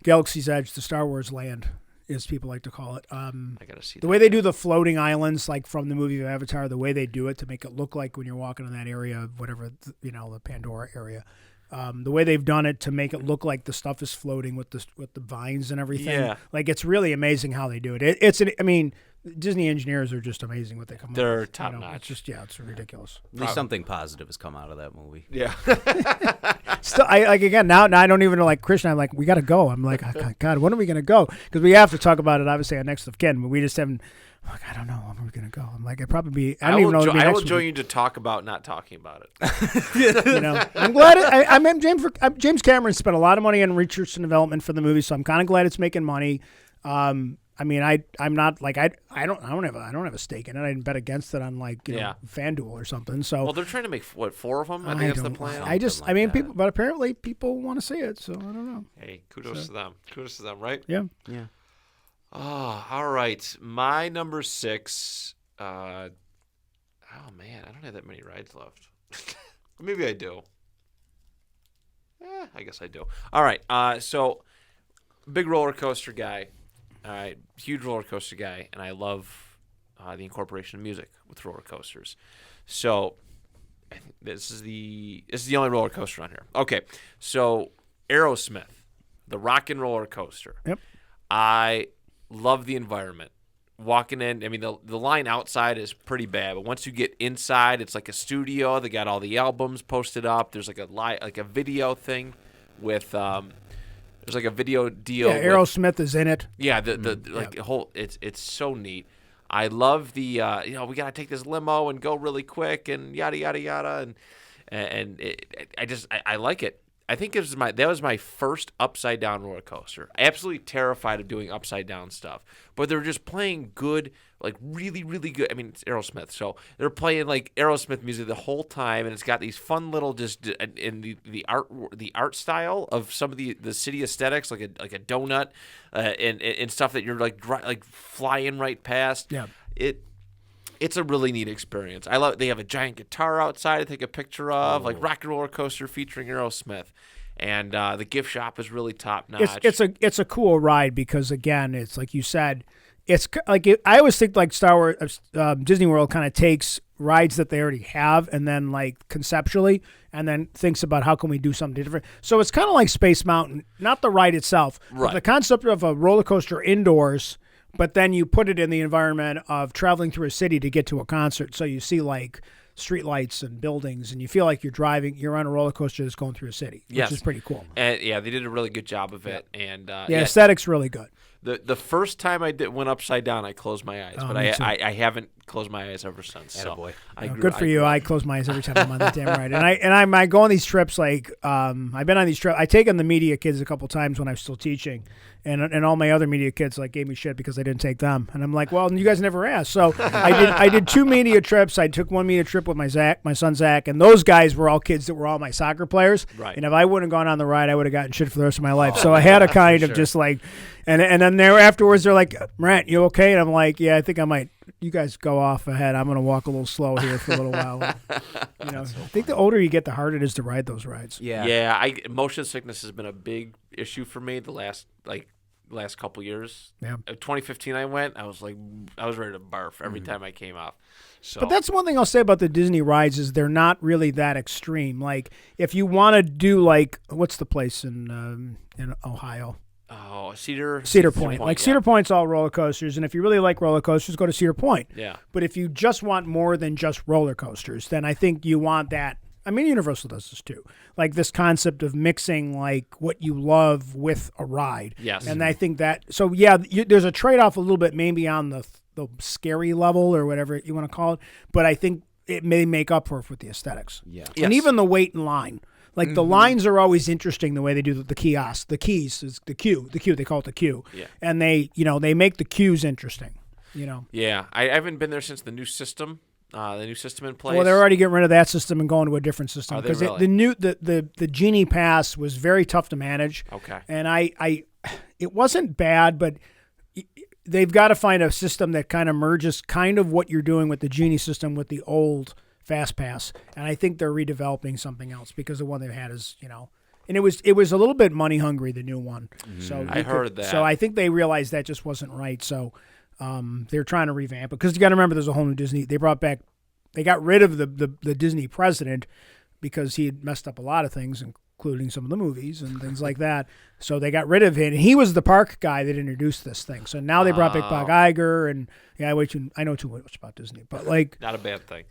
Speaker 3: Galaxy's Edge, the Star Wars land, as people like to call it.
Speaker 1: I gotta see
Speaker 3: the way they do the floating islands, like from the movie of Avatar. The way they do it to make it look like when you're walking in that area of whatever the Pandora area. The way they've done it to make it look like the stuff is floating with the vines and everything.
Speaker 1: Yeah.
Speaker 3: Like it's really amazing how they do it. I mean, Disney engineers are just amazing what they come up with.
Speaker 1: They're top notch.
Speaker 3: It's just it's ridiculous.
Speaker 2: At least something positive has come out of that movie.
Speaker 1: Yeah.
Speaker 3: Still, I like again now I don't even know, like Christian. I'm like, we got to go. I'm like, oh, God, when are we gonna go? Because we have to talk about it obviously on Next of Kin, but we just haven't. I'm like, I don't know when we're gonna go. I'm like, it probably be. I don't even know.
Speaker 1: I will join you to talk about not talking about it.
Speaker 3: I'm glad. I mean, James Cameron spent a lot of money on research and development for the movie, so I'm kind of glad it's making money. I mean, I'm not like I don't have a stake in it. I didn't bet against it on like FanDuel or something. So
Speaker 1: well, they're trying to make 4 of them. I think that's the plan.
Speaker 3: I mean, people, but apparently people want to see it. So I don't know.
Speaker 1: Hey, kudos to them. Kudos to them, right?
Speaker 3: Yeah.
Speaker 2: Yeah.
Speaker 1: Oh, all right. My number 6. Oh man, I don't have that many rides left. Maybe I do. I guess I do. All right. So big roller coaster guy. All right, huge roller coaster guy, and I love the incorporation of music with roller coasters. So I think this is the only roller coaster on here. Okay, so Aerosmith, the rock and roller coaster.
Speaker 3: Yep.
Speaker 1: I love the environment. Walking in, I mean, the line outside is pretty bad, but once you get inside, it's like a studio. They got all the albums posted up. There's like a video thing with there's like a video deal.
Speaker 3: Yeah, Aerosmith is in it.
Speaker 1: Yeah, the whole it's so neat. I love the we gotta take this limo and go really quick and yada yada yada and I like it. I think that was my first upside down roller coaster. Absolutely terrified of doing upside down stuff, but they're just playing good, like really really good. I mean, it's Aerosmith, so they're playing like Aerosmith music the whole time, and it's got these fun little just in the art style of some of the city aesthetics, like a donut and stuff that you're like flying right past.
Speaker 3: Yeah.
Speaker 1: It's a really neat experience. I love. They have a giant guitar outside to take a picture of, like Rock and Roller Coaster featuring Aerosmith, and the gift shop is really top notch.
Speaker 3: It's a cool ride because again, it's like you said, it's like I always think like Star Wars, Disney World kind of takes rides that they already have and then like conceptually, and then thinks about how can we do something different. So it's kind of like Space Mountain, not the ride itself,
Speaker 1: right?
Speaker 3: But the concept of a roller coaster indoors. But then you put it in the environment of traveling through a city to get to a concert. So you see like streetlights and buildings, and you feel like you're on a roller coaster that's going through a city, which is pretty cool.
Speaker 1: And yeah, they did a really good job of it.
Speaker 3: Yeah.
Speaker 1: And
Speaker 3: aesthetics really good.
Speaker 1: The first time I went upside down, I closed my eyes, but I haven't closed my eyes ever since. So
Speaker 3: good for you. I close my eyes every time I'm on the damn ride, and I go on these trips. Like I've been on these trips. I take on the media kids a couple times when I was still teaching, and all my other media kids like gave me shit because I didn't take them. And I'm like, well, you guys never asked. So I did 2 media trips. I took one media trip with my son Zach, and those guys were all kids that were all my soccer players.
Speaker 1: Right.
Speaker 3: And if I wouldn't have gone on the ride, I would have gotten shit for the rest of my life. So I had a kind of just like, and then afterwards they're like, Meranto, you okay? And I'm like, yeah, I think I might. You guys go off ahead. I'm going to walk a little slow here for a little while. I think the older you get, the harder it is to ride those rides.
Speaker 2: Yeah.
Speaker 1: Yeah. Motion sickness has been a big issue for me the last couple years.
Speaker 3: Yeah.
Speaker 1: 2015, I went. I was ready to barf every time I came off. So.
Speaker 3: But that's one thing I'll say about the Disney rides is they're not really that extreme. Like if you want to do like what's the place in Ohio?
Speaker 1: Oh, Cedar
Speaker 3: Point. Like Cedar Point's all roller coasters, and if you really like roller coasters, go to Cedar Point.
Speaker 1: Yeah.
Speaker 3: But if you just want more than just roller coasters, then I think you want that. I mean, Universal does this too. Like this concept of mixing like what you love with a ride.
Speaker 1: Yes.
Speaker 3: And I think that so yeah, there's a trade-off a little bit maybe on the scary level or whatever you want to call it, but I think it may make up for it with the aesthetics.
Speaker 2: Yeah.
Speaker 3: And
Speaker 1: Yes.
Speaker 3: even the wait in line. Like the lines are always interesting the way they do the kiosks. The keys is the queue, they call it the queue.
Speaker 1: Yeah.
Speaker 3: And they make the queues interesting,
Speaker 1: Yeah. I haven't been there since the new system in place.
Speaker 3: Well, they're already getting rid of that system and going to a different system
Speaker 1: Are they
Speaker 3: because
Speaker 1: really?
Speaker 3: the Genie Pass was very tough to manage.
Speaker 1: Okay.
Speaker 3: And it wasn't bad, but they've got to find a system that kind of merges kind of what you're doing with the Genie system with the old Fast Pass, and I think they're redeveloping something else because the one they had is, and it was a little bit money hungry, the new one. So
Speaker 1: I heard that.
Speaker 3: So I think they realized that just wasn't right. So they're trying to revamp it because you got to remember there's a whole new Disney. They got rid of the Disney president because he had messed up a lot of things, including some of the movies and things like that. So they got rid of him. And he was the park guy that introduced this thing. So now they brought back Bob Iger, and I know too much about Disney, but like
Speaker 1: Not a bad thing.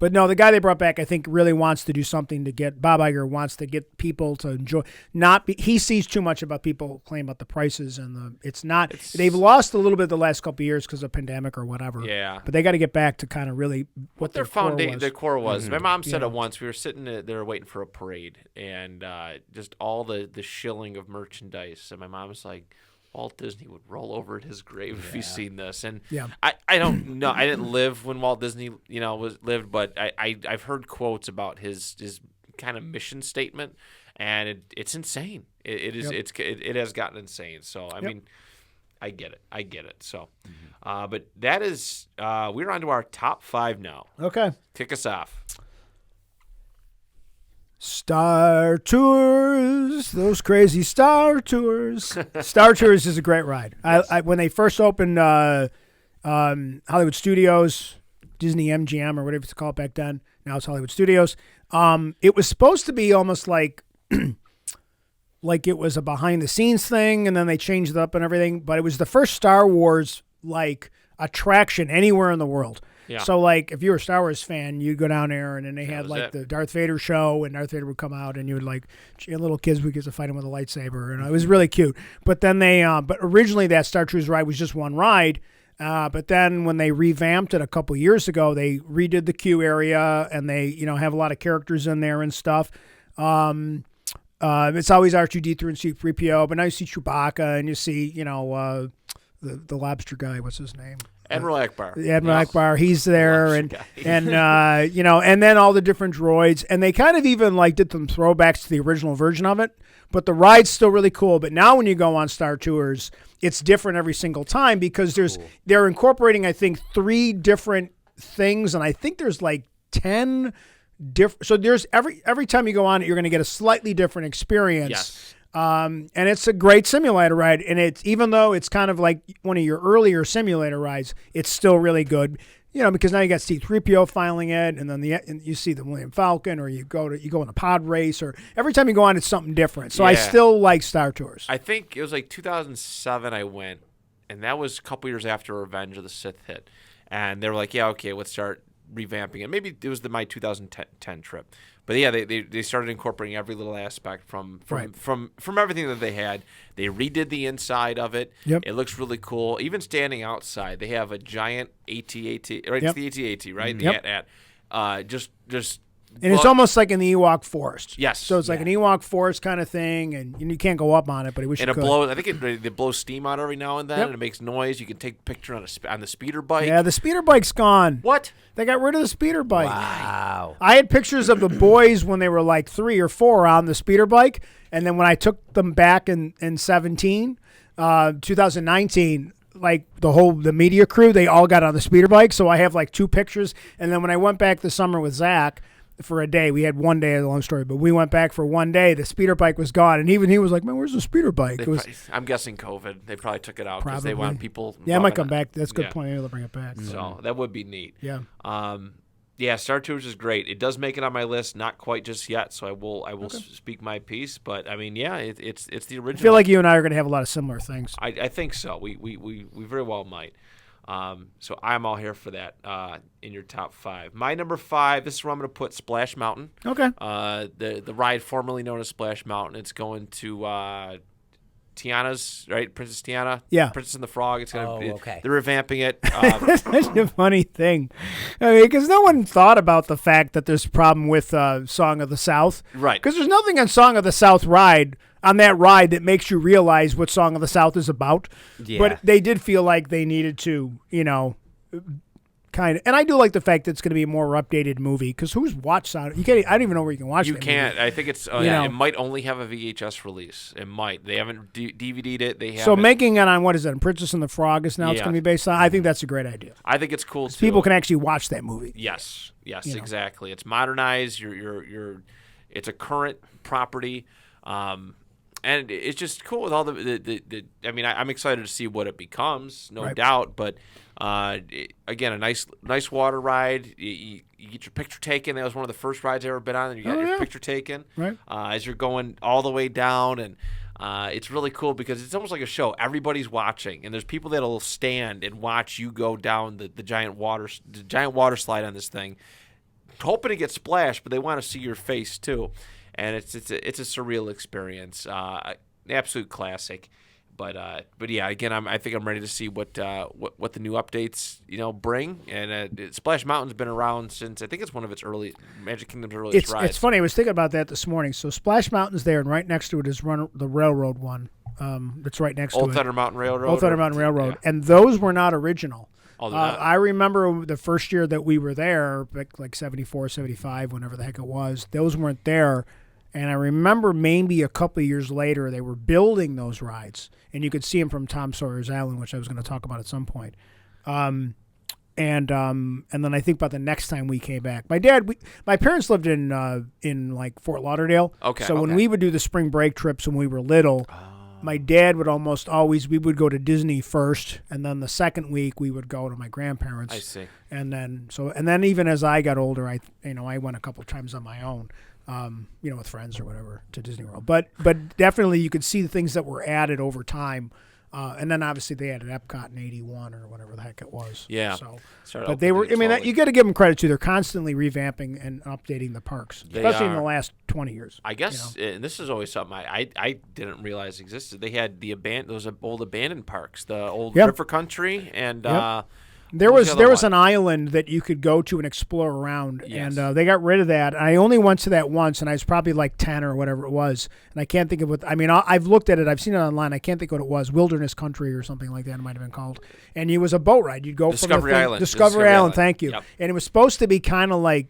Speaker 3: but no, the guy they brought back, I think, really wants to do something to get Bob Iger wants to get people to enjoy. He sees too much about people claim about the prices and they've lost a little bit the last couple of years because of pandemic or whatever.
Speaker 1: Yeah,
Speaker 3: but they got to get back to kind of really what
Speaker 1: their
Speaker 3: foundation,
Speaker 1: their core was. My mom said it once. We were sitting there waiting for a parade, and just all the shilling of merchandise. And my mom was like, Walt Disney would roll over at his grave if he's seen this. And I don't know. I didn't live when Walt Disney, lived, but I've heard quotes about his kind of mission statement, and it's insane. It has gotten insane. So I mean, I get it. So, but that is we're on to our top 5 now.
Speaker 3: Okay,
Speaker 1: Kick us off.
Speaker 3: Star Tours, those crazy Star Tours. Star Tours is a great ride. I when they first opened Hollywood Studios, Disney MGM or whatever it's called back then. Now it's Hollywood Studios. It was supposed to be almost like like it was a behind the scenes thing, and then they changed it up and everything. But it was the first Star Wars like attraction anywhere in the world.
Speaker 1: Yeah.
Speaker 3: So, like, if you were a Star Wars fan, you'd go down there, and then they had, like, the Darth Vader show, and Darth Vader would come out, and you would, like, little kids would get to fight him with a lightsaber, and it was really cute. But then but originally that Star Tours ride was just one ride, but then when they revamped it a couple years ago, they redid the queue area, and they, have a lot of characters in there and stuff. It's always R2-D2 and C-3PO, but now you see Chewbacca, and you see, the lobster guy, what's his name?
Speaker 1: Admiral Akbar.
Speaker 3: Admiral Akbar, he's there, and and then all the different droids, and they kind of even like did some throwbacks to the original version of it. But the ride's still really cool. But now when you go on Star Tours, it's different every single time because they're incorporating, I think, 3 different things, and I think there's like 10 different. So there's every time you go on it, you're going to get a slightly different experience.
Speaker 1: Yes.
Speaker 3: And it's a great simulator ride, and it's even though it's kind of like one of your earlier simulator rides, it's still really good. Because now you got C-3PO filing it, and then and you see the Millennium Falcon, or you go in a pod race, or every time you go on, it's something different. So I still like Star Tours.
Speaker 1: I think it was like 2007 I went, and that was a couple years after Revenge of the Sith hit, and they were like, okay, let's start revamping it. Maybe it was my 2010 trip. But yeah, they started incorporating every little aspect from everything that they had. They redid the inside of it.
Speaker 3: Yep.
Speaker 1: It looks really cool. Even standing outside, they have a giant AT-AT, right?
Speaker 3: Yep.
Speaker 1: It's the AT-AT, right?
Speaker 3: Yep.
Speaker 1: The AT-AT. Just
Speaker 3: And it's almost like in the Ewok Forest.
Speaker 1: Yes.
Speaker 3: So it's like an Ewok Forest kind of thing, and you can't go up on it, but I wish you could.
Speaker 1: I think it blows steam out every now and then, and it makes noise. You can take a picture on the speeder bike.
Speaker 3: Yeah, the speeder bike's gone.
Speaker 1: What?
Speaker 3: They got rid of the speeder bike.
Speaker 2: Wow.
Speaker 3: I had pictures of the boys when they were like 3 or 4 on the speeder bike, and then when I took them back in 2019, like the media crew, they all got on the speeder bike. So I have like 2 pictures, and then when I went back this summer with Zach for a day, we had one day, a long story, but we went back for one day. The speeder bike was gone, and even he was like, "Man, where's the speeder bike?"
Speaker 1: I'm guessing COVID. They probably took it out because they want people.
Speaker 3: Yeah, it might come back. That's a good point. Maybe they'll bring it back.
Speaker 1: So that would be neat.
Speaker 3: Yeah.
Speaker 1: Yeah, Star Tours is great. It does make it on my list, not quite just yet. So I will speak my piece. But I mean, yeah, it's the original.
Speaker 3: I feel like you and I are going to have a lot of similar things.
Speaker 1: I think so. We very well might. So I'm all here for that in your top 5. My number 5, this is where I'm going to put Splash Mountain.
Speaker 3: Okay.
Speaker 1: The ride formerly known as Splash Mountain. It's going to Tiana's, right? Princess Tiana?
Speaker 3: Yeah.
Speaker 1: Princess and the Frog. It's going to
Speaker 2: okay.
Speaker 1: They're revamping it.
Speaker 3: That's such a funny thing. I mean, because no one thought about the fact that there's a problem with Song of the South.
Speaker 1: Right.
Speaker 3: Because there's nothing on Song of the South ride on that ride that makes you realize what Song of the South is about.
Speaker 2: Yeah.
Speaker 3: But they did feel like they needed to, kind of. And I do like the fact that it's going to be a more updated movie because who's watched Sound? You can't. I don't even know where you can watch it.
Speaker 1: You can't.
Speaker 3: Movie.
Speaker 1: I think it's. It might only have a VHS release. It might. They haven't DVD'd it. They have.
Speaker 3: So making it on what is it? Princess and the Frog is now. It's going to be based on. I think that's a great idea.
Speaker 1: I think it's cool too.
Speaker 3: People can actually watch that movie.
Speaker 1: Yes. Exactly. It's modernized. It's a current property. And it's just cool with all the I mean, I'm excited to see what it becomes, no
Speaker 3: Right.
Speaker 1: doubt. But again, a nice water ride. You get your picture taken. That was one of the first rides I've ever been on. And you got your picture taken
Speaker 3: Right.
Speaker 1: as you're going all the way down. And it's really cool because it's almost like a show. Everybody's watching, and there's people that'll stand and watch you go down the giant water slide on this thing, hoping to get splashed, but they want to see your face too. And it's a surreal experience, absolute classic. But yeah, again, I think I'm ready to see what the new updates bring. And Splash Mountain's been around since I think it's one of its early Magic Kingdom's earliest rides.
Speaker 3: It's funny. I was thinking about that this morning. So Splash Mountain's there, and right next to it is the railroad one. That's right next to it.
Speaker 1: Old Thunder Mountain Railroad.
Speaker 3: Old Thunder Mountain Railroad, and those were not original.
Speaker 1: Oh, they're not.
Speaker 3: I remember the first year that we were there, like 74, 75, whenever the heck it was. Those weren't there. And I remember maybe a couple of years later they were building those rides, and you could see them from Tom Sawyer's Island, which I was going to talk about at some point. And then I think about the next time we came back. My parents lived in like Fort Lauderdale.
Speaker 1: Okay.
Speaker 3: So when we would do the spring break trips when we were little, my dad would almost always, we would go to Disney first, and then the second week we would go to my grandparents.
Speaker 1: I see.
Speaker 3: And then even as I got older, I went a couple of times on my own. With friends or whatever to Disney World. But definitely you could see the things that were added over time. And then obviously they added Epcot in 81 or whatever the heck it was.
Speaker 1: Yeah.
Speaker 3: So,
Speaker 1: Started
Speaker 3: but they were, you got to give them credit too. They're constantly revamping and updating the parks, especially in the last 20 years.
Speaker 1: I guess, and this is always something I didn't realize existed. They had those old abandoned parks, the old River Country and
Speaker 3: There was an island that you could go to and explore around,
Speaker 1: Yes.
Speaker 3: and they got rid of that. I only went to that once, and I was probably like 10 or whatever it was, and I can't think of what. I mean, I've looked at it, I've seen it online. I can't think what it was, Wilderness Country or something like that. It might have been called. And it was a boat ride. You'd go
Speaker 1: Discovery
Speaker 3: from
Speaker 1: Island.
Speaker 3: Discovery Island. Thank you.
Speaker 1: Yep.
Speaker 3: And it was supposed to be kind of like.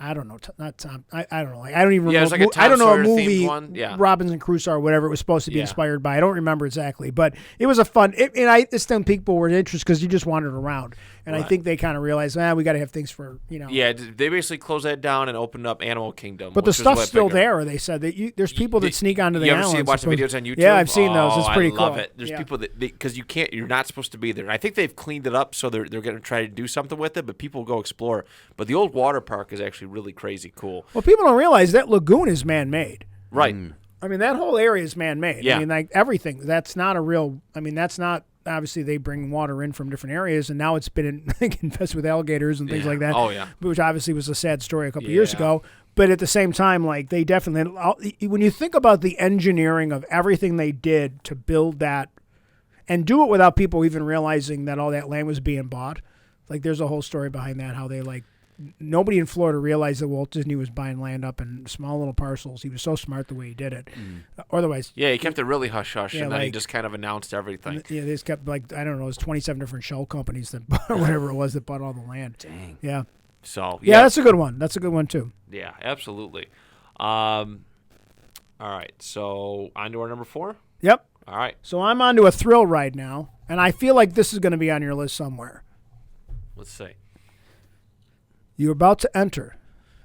Speaker 3: I don't know, not Tom. I don't know. Like, I don't even remember.
Speaker 1: It's like a Tom
Speaker 3: I don't know a
Speaker 1: Sawyer
Speaker 3: movie,
Speaker 1: themed one. Yeah.
Speaker 3: Robinson Crusoe or whatever it was supposed to be inspired by. I don't remember exactly, but it was a fun. It's them people were interested because you just wandered around, and I think they kind of realized, we got to have things for
Speaker 1: Yeah, they basically closed that down and opened up Animal Kingdom.
Speaker 3: But the stuff's still there. They said that there's people that sneak onto the island.
Speaker 1: You ever watch the videos on YouTube?
Speaker 3: Yeah, I've seen those. It's pretty cool.
Speaker 1: I love it. There's people that because you're not supposed to be there. And I think they've cleaned it up, so they're going to try to do something with it. But people go explore. But the old water park is actually really crazy cool.
Speaker 3: Well, people don't realize that lagoon is man-made.
Speaker 1: Right.
Speaker 3: I mean, that whole area is man-made.
Speaker 1: Yeah.
Speaker 3: I mean, like everything. That's not a real. I mean, that's not. Obviously, they bring water in from different areas, and now it's been infested with alligators and things like that.
Speaker 1: Oh, yeah.
Speaker 3: Which obviously was a sad story a couple of years ago. But at the same time, like they definitely. When you think about the engineering of everything they did to build that, and do it without people even realizing that all that land was being bought, like there's a whole story behind that. How they nobody in Florida realized that Walt Disney was buying land up in small little parcels. He was so smart the way he did it. Otherwise,
Speaker 1: he kept it really hush hush,
Speaker 3: Yeah,
Speaker 1: and then he
Speaker 3: like-
Speaker 1: just kind of announced everything.
Speaker 3: yeah, they just kept I don't know, it was 27 different shell companies that bought, or whatever it was that bought all the land.
Speaker 2: Dang.
Speaker 3: Yeah,
Speaker 1: So
Speaker 3: yeah, that's a good one. That's a good one too.
Speaker 1: yeah, absolutely. All right, so on to our number 4.
Speaker 3: Yep.
Speaker 1: All right,
Speaker 3: So I'm on to a thrill ride now, and I feel like this is going to be on your list somewhere.
Speaker 1: let's see.
Speaker 3: You're about to enter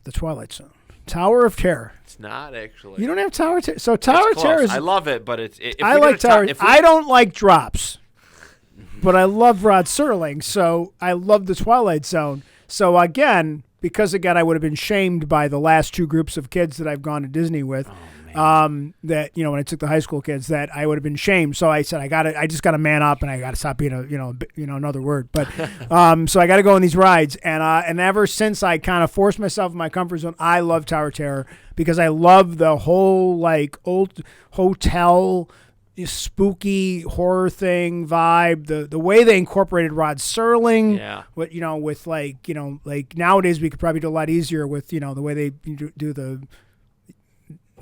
Speaker 3: the Twilight Zone, Tower of Terror.
Speaker 1: It's not actually.
Speaker 3: You don't have Tower of Terror. So Tower
Speaker 1: It's
Speaker 3: of Terror
Speaker 1: close.
Speaker 3: is.
Speaker 1: I love it, but it's.
Speaker 3: I like Tower. I don't like drops, but I love Rod Serling, so I love the Twilight Zone. So again, because I would have been shamed by the last 2 groups of kids that I've gone to Disney with. That when I took the high school kids, that I would have been shamed. So I said I just got to man up, and I got to stop being another word. But so I got to go on these rides, and ever since I kind of forced myself in my comfort zone, I love Tower of Terror because I love the whole old hotel, spooky horror thing vibe. The way they incorporated Rod Serling.
Speaker 1: Yeah.
Speaker 3: What with like nowadays we could probably do a lot easier with the way they do the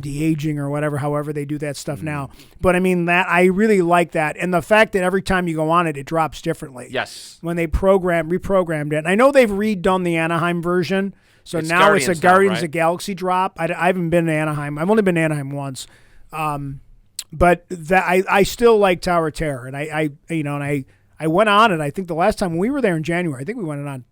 Speaker 3: de-aging or whatever, however they do that stuff now. But I mean, that I really like that. And the fact that every time you go on it, it drops differently.
Speaker 1: Yes.
Speaker 3: When they reprogrammed it. And I know they've redone the Anaheim version. So
Speaker 1: It's
Speaker 3: now it's a
Speaker 1: Guardians now,
Speaker 3: Guardians
Speaker 1: right?
Speaker 3: of the Galaxy drop. I haven't been to Anaheim. I've only been to Anaheim once. But that I still like Tower of Terror. And I went on it. I think the last time we were there in January, I think we went on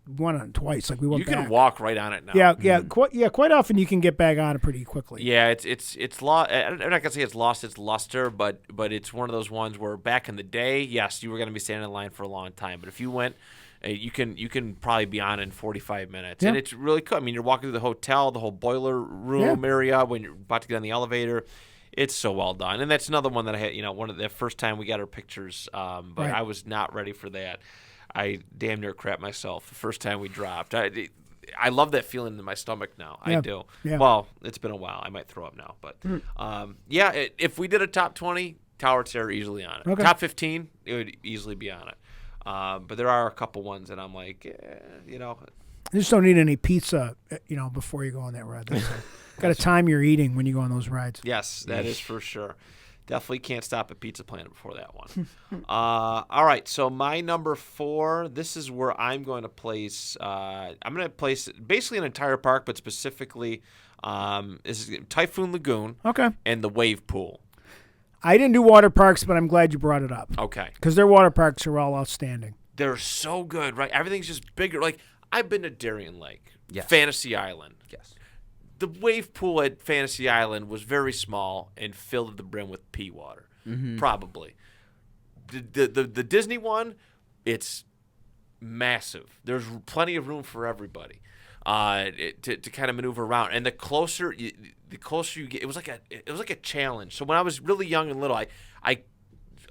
Speaker 3: it twice. Like we went
Speaker 1: You
Speaker 3: back.
Speaker 1: can walk right on it now.
Speaker 3: Yeah, quite often you can get back on it pretty quickly.
Speaker 1: Yeah, it's lost. I'm not gonna say it's lost its luster, but it's one of those ones where back in the day, yes, you were gonna be standing in line for a long time. But if you went, you can probably be on in 45 minutes, and it's really cool. I mean, you're walking through the hotel, the whole boiler room area when you're about to get on the elevator. It's so well done, and that's another one that I had. One of the first time we got our pictures, but I was not ready for that. I damn near crapped myself the first time we dropped. I love that feeling in my stomach now. I do. Yeah. Well, it's been a while. I might throw up now, but if we did a top 20, Tower Terror easily on it. Okay. Top 15, it would easily be on it. But there are a couple ones that I'm like,
Speaker 3: You just don't need any pizza, before you go on that ride. Got to time your eating when you go on those rides.
Speaker 1: Yes, that is for sure. Definitely can't stop at Pizza Planet before that one. All right, so my number 4, this is where I'm going to place. I'm going to place basically an entire park, but specifically is Typhoon Lagoon.
Speaker 3: Okay.
Speaker 1: And the wave pool.
Speaker 3: I didn't do water parks, but I'm glad you brought it up.
Speaker 1: Okay.
Speaker 3: Because their water parks are all outstanding.
Speaker 1: They're so good, right? Everything's just bigger. Like, I've been to Darien Lake,
Speaker 2: yes.
Speaker 1: Fantasy Island.
Speaker 2: Yes.
Speaker 1: The wave pool at Fantasy Island was very small and filled to the brim with pea water, probably. The Disney one, it's massive. There's plenty of room for everybody to kind of maneuver around. And the closer you get, it was like a challenge. So when I was really young and little, I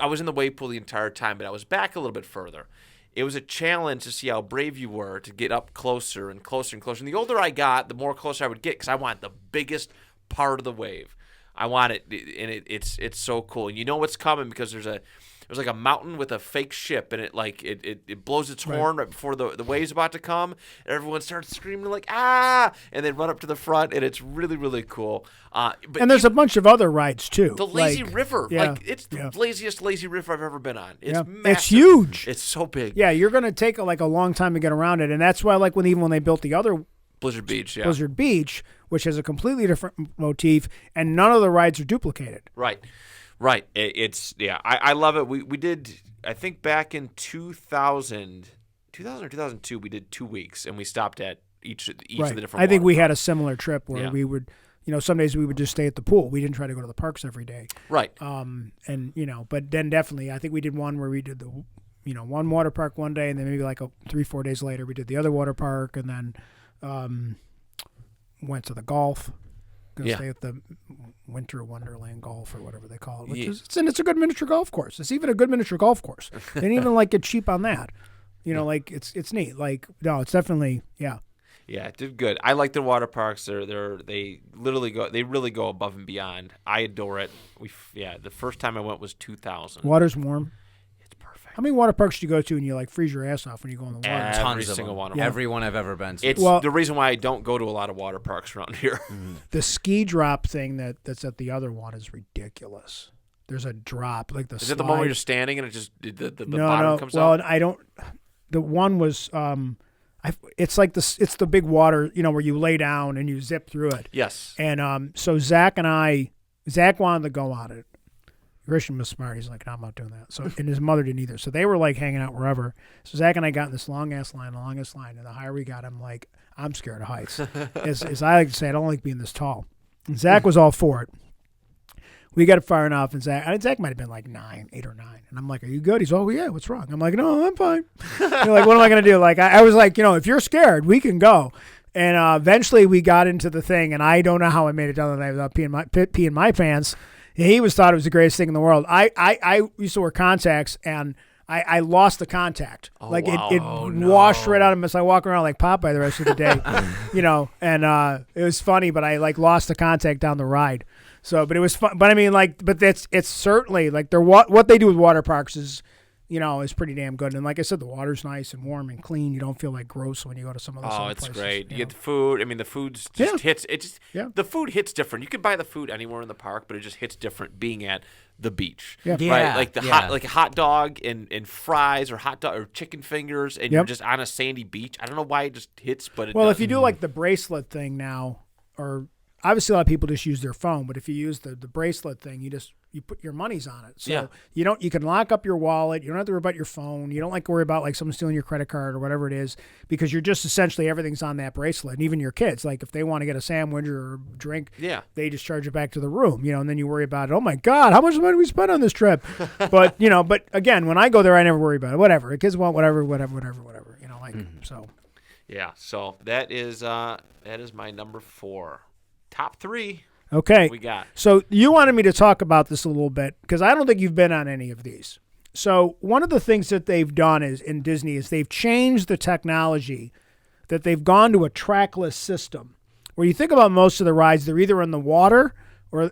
Speaker 1: was in the wave pool the entire time, but I was back a little bit further. It was a challenge to see how brave you were to get up closer and closer and closer. And the older I got, the more closer I would get because I want the biggest part of the wave. I want it, and it's so cool. And you know what's coming because there's like a mountain with a fake ship, and it blows its horn right before the wave's about to come. And everyone starts screaming like ah, and then run up to the front, and it's really really cool.
Speaker 3: And there's a bunch of other rides too.
Speaker 1: The lazy river, it's the laziest lazy river I've ever been on. It's massive.
Speaker 3: It's huge.
Speaker 1: It's so big.
Speaker 3: Yeah, you're gonna take a long time to get around it, and that's why when they built the other
Speaker 1: Blizzard Beach,
Speaker 3: Blizzard Beach, which has a completely different motif, and none of the rides are duplicated.
Speaker 1: Right. I love it. We did, I think back in 2000 or 2002, we did 2 weeks, and we stopped at each of the different
Speaker 3: I think we
Speaker 1: parks.
Speaker 3: had a similar trip where we would, some days we would just stay at the pool. We didn't try to go to the parks every day.
Speaker 1: Right.
Speaker 3: But then definitely, I think we did one where we did the, one water park one day, and then maybe 3-4 days later we did the other water park, and then went to the golf. Stay at the Winter Wonderland Golf or whatever they call it, which is it's a good miniature golf course. It's even a good miniature golf course. They didn't even get cheap on that. It's neat. It's definitely
Speaker 1: Yeah, it did good. I like the water parks. They really go above and beyond. I adore it. The first time I went was 2000.
Speaker 3: Water's warm.
Speaker 1: It's perfect.
Speaker 3: How many water parks do you go to and you freeze your ass off when you go in the water?
Speaker 1: Every single one of them.
Speaker 2: Every one I've ever been to.
Speaker 1: It's the reason why I don't go to a lot of water parks around here.
Speaker 3: The ski drop thing that's at the other one is ridiculous. There's a drop
Speaker 1: Is it the one where you're standing and it just the bottom comes out?
Speaker 3: Well, I don't. The one was it's the big water where you lay down and you zip through it.
Speaker 1: Yes.
Speaker 3: And so Zach wanted to go on it. Christian was smart. He's like, no, I'm not doing that. So, and his mother didn't either. So they were hanging out wherever. So Zach and I got in this longest line. And the higher we got, I'm like, I'm scared of heights. As I like to say, I don't like being this tall. And Zach was all for it. We got it far enough, and Zach might have been 8 or 9. And I'm like, are you good? He's oh, yeah, what's wrong? I'm like, no, I'm fine. You're like, what am I going to do? I was like, if you're scared, we can go. And eventually we got into the thing, and I don't know how I made it down the night without peeing my pants. He thought it was the greatest thing in the world. I used to wear contacts, and I lost the contact.
Speaker 1: Oh,
Speaker 3: it washed right out of me. So I walk around like Popeye the rest of the day, and it was funny, but I lost the contact down the ride. So, but it was fun. But I mean, it's certainly what they do with water parks is pretty damn good. And like I said, the water's nice and warm and clean. You don't feel gross when you go to some of those.
Speaker 1: Oh, it's places, great. You get the food. I mean, the food just hits. The food hits different. You can buy the food anywhere in the park, but it just hits different being at the beach.
Speaker 3: Yeah.
Speaker 1: Right? Like a hot dog and fries or hot dog or chicken fingers, and you're just on a sandy beach. I don't know why it just hits, but
Speaker 3: if you do the bracelet thing now, or obviously a lot of people just use their phone, but if you use the bracelet thing, you put your monies on it. So you can lock up your wallet. You don't have to worry about your phone. You don't like to worry about like someone stealing your credit card or whatever it is, because you're just essentially everything's on that bracelet. And even your kids, like if they want to get a sandwich or a drink, they just charge it back to the room, and then you worry about it. Oh my God, how much money we spent on this trip? But but again, when I go there, I never worry about it. Whatever, the kids want whatever. So.
Speaker 1: Yeah, so that is my number 4. Top 3.
Speaker 3: Okay.
Speaker 1: We got.
Speaker 3: So you wanted me to talk about this a little bit because I don't think you've been on any of these. So one of the things that they've done in Disney is they've changed the technology, that they've gone to a trackless system where you think about most of the rides, they're either in the water,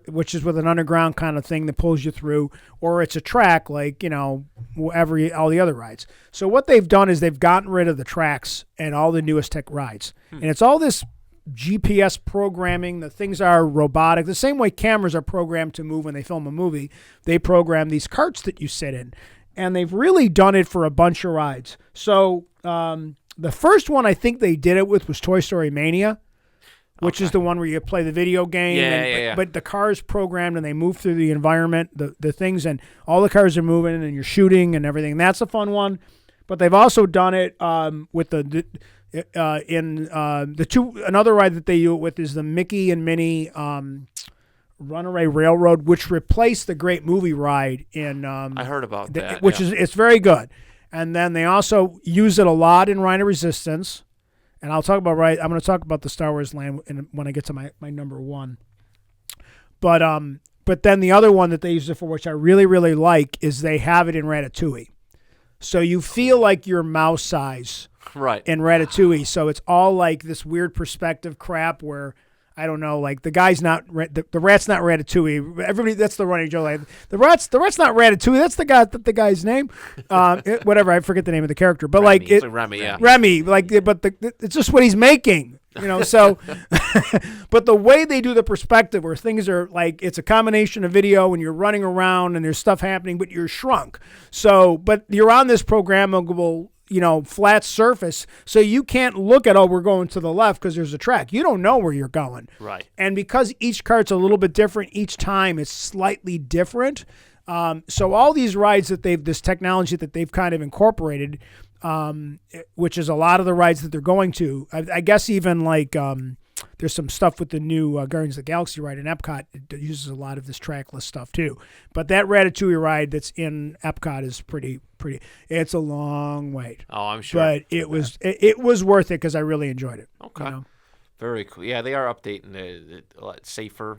Speaker 3: which is with an underground kind of thing that pulls you through, or it's a track like, all the other rides. So what they've done is they've gotten rid of the tracks and all the newest tech rides. And it's all this GPS programming. The things are robotic. The same way cameras are programmed to move when they film a movie, they program these carts that you sit in. And they've really done it for a bunch of rides. So the first one I think they did it with was Toy Story Mania, which is the one where you play the video game. But the car's programmed and they move through the environment, the things, and all the cars are moving and you're shooting and everything. And that's a fun one. But they've also done it with another ride that they do it with is the Mickey and Minnie Runaway Railroad, which replaced the Great Movie Ride in.
Speaker 1: I heard about that,
Speaker 3: which is it's very good. And then they also use it a lot in Ride of Resistance. And I'm going to talk about the Star Wars Land when I get to my number 1. But then the other one that they use it for, which I really, really like, is they have it in Ratatouille. So you feel like you're mouse size in Ratatouille. So it's all like this weird perspective crap where, I don't know, like the guy's not, the rat's not Ratatouille. Everybody, that's the running joke. Like, the rat's not Ratatouille. That's the guy's name. Whatever, I forget the name of the character. But
Speaker 1: Remy, Remy,
Speaker 3: Remy, it's just what he's making. So, but the way they do the perspective where things are like, it's a combination of video and you're running around and there's stuff happening, but you're shrunk. So, but you're on this programmable, flat surface. So you can't look at, we're going to the left because there's a track. You don't know where you're going.
Speaker 1: Right. And
Speaker 3: because each cart's a little bit different, each time it's slightly different. So all these rides that this technology that they've kind of incorporated, which is a lot of the rides that they're going to. I guess even like there's some stuff with the new Guardians of the Galaxy ride in Epcot. It uses a lot of this trackless stuff too. But that Ratatouille ride that's in Epcot is pretty. It's a long wait.
Speaker 1: Oh, I'm sure.
Speaker 3: But it was worth it because I really enjoyed it.
Speaker 1: Okay. Very cool. Yeah, they are updating it a lot safer,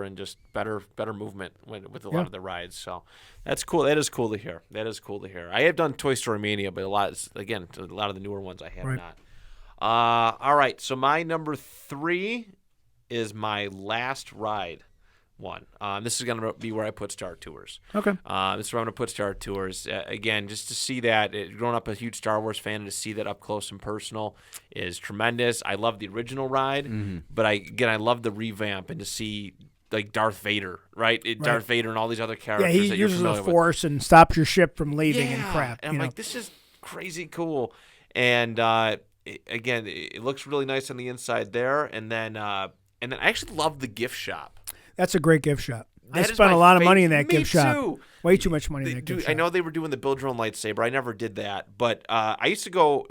Speaker 1: and just better movement with a lot of the rides. So that's cool. That is cool to hear. I have done Toy Story Mania, but a lot of the newer ones I have not. All right. So my number 3 is my last ride one. This is going to be where I put Star Tours.
Speaker 3: Okay.
Speaker 1: This is where I'm going to put Star Tours. Again, just to see that, growing up a huge Star Wars fan, and to see that up close and personal is tremendous. I love the original ride, but I love the revamp and to see like Darth Vader, right? Darth Vader and all these other characters.
Speaker 3: Yeah, he
Speaker 1: that
Speaker 3: uses
Speaker 1: you're
Speaker 3: the Force and stops your ship from leaving and crap.
Speaker 1: And I'm like, this is crazy cool. And again, it looks really nice on the inside there. And then I actually love the gift shop.
Speaker 3: That's a great gift shop. I spent a lot of money in that gift shop.
Speaker 1: Too.
Speaker 3: Way too much money in that gift shop.
Speaker 1: I know they were doing the build your own lightsaber. I never did that. But I used to go,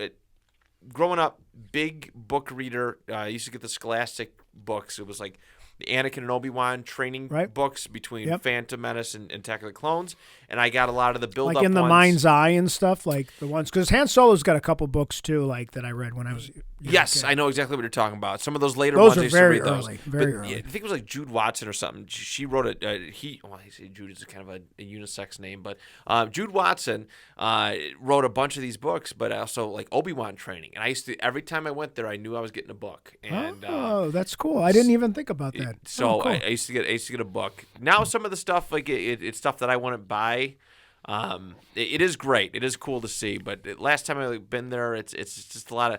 Speaker 1: growing up, big book reader. I used to get the Scholastic books. It was like the Anakin and Obi-Wan training books between Phantom Menace and Attack of the Clones. And I got a lot of the build-up
Speaker 3: like in the
Speaker 1: ones.
Speaker 3: Mind's Eye and stuff, like the ones. Because Han Solo's got a couple books, too, like that I read when I was
Speaker 1: Yes, I know exactly what you're talking about. Some of those later
Speaker 3: ones,
Speaker 1: I used to read those.
Speaker 3: Very early.
Speaker 1: I think it was like Jude Watson or something. She wrote it. I say Jude is kind of a unisex name, but Jude Watson wrote a bunch of these books, but also like Obi-Wan training. And I used to, every time I went there, I knew I was getting a book. And
Speaker 3: that's cool. I didn't even think about that.
Speaker 1: So
Speaker 3: cool.
Speaker 1: I used to get a book. Now some of the stuff, like it's stuff that I wouldn't buy. It is great. It is cool to see. But last time I've been there, it's just a lot of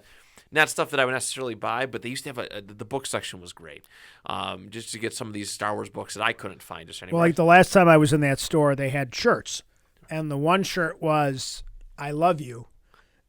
Speaker 1: not stuff that I would necessarily buy. But they used to have the book section was great. Just to get some of these Star Wars books that I couldn't find just anywhere.
Speaker 3: Well, like the last time I was in that store, they had shirts, and the one shirt was "I love you,"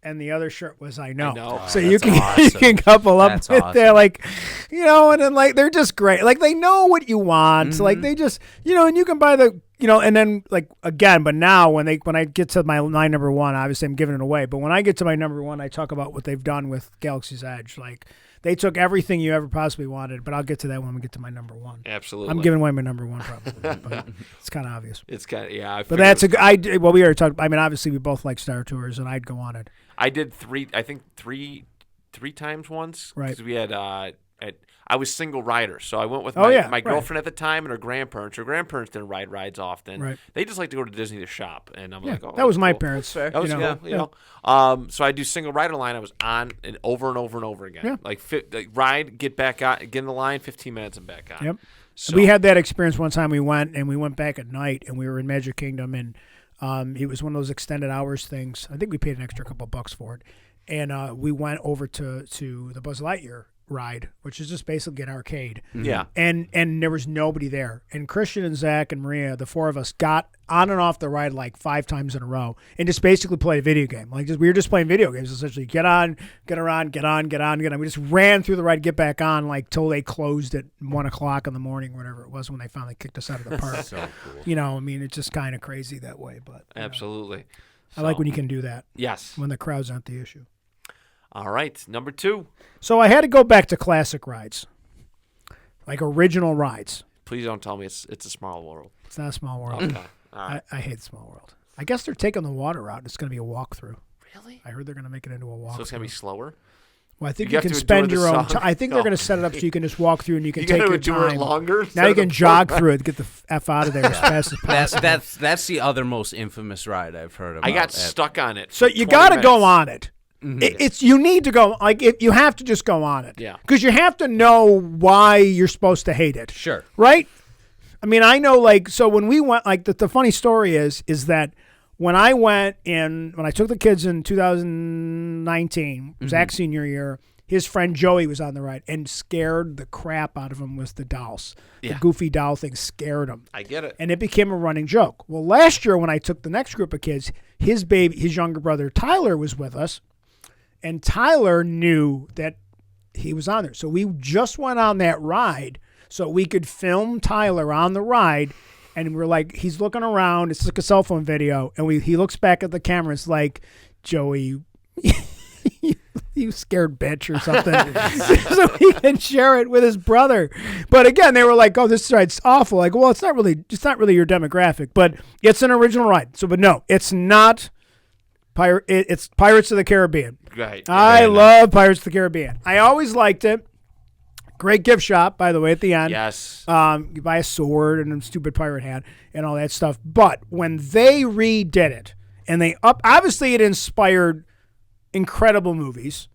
Speaker 3: and the other shirt was I know.
Speaker 1: I know.
Speaker 3: So
Speaker 2: Oh,
Speaker 3: you
Speaker 2: that's
Speaker 3: can
Speaker 2: awesome.
Speaker 3: you can couple up
Speaker 2: That's
Speaker 3: with
Speaker 2: awesome.
Speaker 3: they're like, and then like they're just great. Like they know what you want. So, like they just and you can buy the and then like again, but now when I get to my number one, obviously I'm giving it away. But when I get to my number one, I talk about what they've done with Galaxy's Edge. Like they took everything you ever possibly wanted, but I'll get to that when we get to my number one.
Speaker 1: Absolutely.
Speaker 3: I'm giving away my number one probably, but it's kind of obvious.
Speaker 1: It's kind of I
Speaker 3: But
Speaker 1: figured
Speaker 3: that's
Speaker 1: it was-
Speaker 3: well, we already talked. I mean, obviously we both like Star Tours, and I'd go on it.
Speaker 1: I did three times once.
Speaker 3: Right.
Speaker 1: Because we had I was single rider, so I went with
Speaker 3: Oh,
Speaker 1: my,
Speaker 3: yeah,
Speaker 1: my
Speaker 3: right.
Speaker 1: girlfriend at the time and her grandparents. Her grandparents didn't ride rides often.
Speaker 3: Right.
Speaker 1: They just like to go to Disney to shop, and I'm
Speaker 3: Yeah,
Speaker 1: like, oh,
Speaker 3: that was
Speaker 1: that's
Speaker 3: my
Speaker 1: cool.
Speaker 3: parents.
Speaker 2: fair.
Speaker 1: That was
Speaker 3: you know,
Speaker 1: cool, you know. So I do single rider line. I was on and over and over and over again.
Speaker 3: Yeah.
Speaker 1: Like ride, get back out, get in the line, 15 minutes and back on.
Speaker 3: Yep.
Speaker 1: So,
Speaker 3: We had that experience one time. We went back at night, and we were in Magic Kingdom, and it was one of those extended hours things. I think we paid an extra couple bucks for it, and we went over to the Buzz Lightyear ride, which is just basically an arcade.
Speaker 1: yeah.
Speaker 3: And there was nobody there. And Christian and Zach and Maria, the four of us, got on and off the ride like 5 times in a row and just basically played a video game. Like we were just playing video games essentially. Get on, get around, get on, get on, get on. We just ran through the ride, get back on, like till they closed at 1:00 in the morning, whatever it was when they finally kicked us out of the park.
Speaker 2: So cool.
Speaker 3: I mean, it's just kind of crazy that way. But
Speaker 1: Absolutely.
Speaker 3: I like
Speaker 1: So,
Speaker 3: when you can do that
Speaker 1: Yes.
Speaker 3: when the crowds aren't the issue.
Speaker 1: All right. Number 2.
Speaker 3: So I had to go back to classic rides, like original rides.
Speaker 1: Please don't tell me it's a small world.
Speaker 3: It's not a small world.
Speaker 1: Okay. All right.
Speaker 3: I hate Small World. I guess they're taking the water out. It's going to be a walkthrough.
Speaker 1: Really?
Speaker 3: I heard they're going to make it into a walkthrough.
Speaker 1: So it's gonna be slower.
Speaker 3: Well, I think
Speaker 1: you
Speaker 3: you
Speaker 1: have
Speaker 3: can
Speaker 1: to
Speaker 3: spend
Speaker 1: endure
Speaker 3: your
Speaker 1: the
Speaker 3: own
Speaker 1: sun.
Speaker 3: time. I think they're going to set it up so you can just walk through and you can
Speaker 1: You
Speaker 3: take
Speaker 1: gotta
Speaker 3: your
Speaker 1: endure
Speaker 3: time.
Speaker 1: it longer.
Speaker 3: Now you
Speaker 1: instead
Speaker 3: can
Speaker 1: of-
Speaker 3: jog through it, get the F out of there as fast as possible.
Speaker 2: That's the other most infamous ride I've heard about.
Speaker 1: I got
Speaker 2: at-
Speaker 1: stuck on it.
Speaker 3: So
Speaker 1: for
Speaker 3: you
Speaker 1: 20
Speaker 3: got to go
Speaker 1: minutes.
Speaker 3: on it. It's you need to go you have to just go on it.
Speaker 1: Yeah.
Speaker 3: Because you have to know why you're supposed to hate it.
Speaker 2: Sure.
Speaker 3: Right? I mean, I know so when we went the funny story is that when I took the kids in 2019, Zach's senior year, his friend Joey was on the ride and scared the crap out of him with the dolls.
Speaker 1: Yeah.
Speaker 3: The goofy doll thing scared him.
Speaker 1: I get it.
Speaker 3: And it became a running joke. Well, last year when I took the next group of kids, his younger brother Tyler was with us, and Tyler knew that he was on there. So we just went on that ride so we could film Tyler on the ride, and we're like, he's looking around. It's like a cell phone video, and he looks back at the camera. It's like, Joey, you scared bitch or something, so he can share it with his brother. But again, they were like, "Oh, this ride's awful." Like, well, it's not really your demographic, but it's an original ride. So, but no, it's not. It's Pirates of the Caribbean.
Speaker 1: Right.
Speaker 3: I love Pirates of the Caribbean. I always liked it. Great gift shop, by the way, at the end.
Speaker 1: Yes.
Speaker 3: You buy a sword and a stupid pirate hat and all that stuff. But when they redid it, and obviously it inspired incredible movies.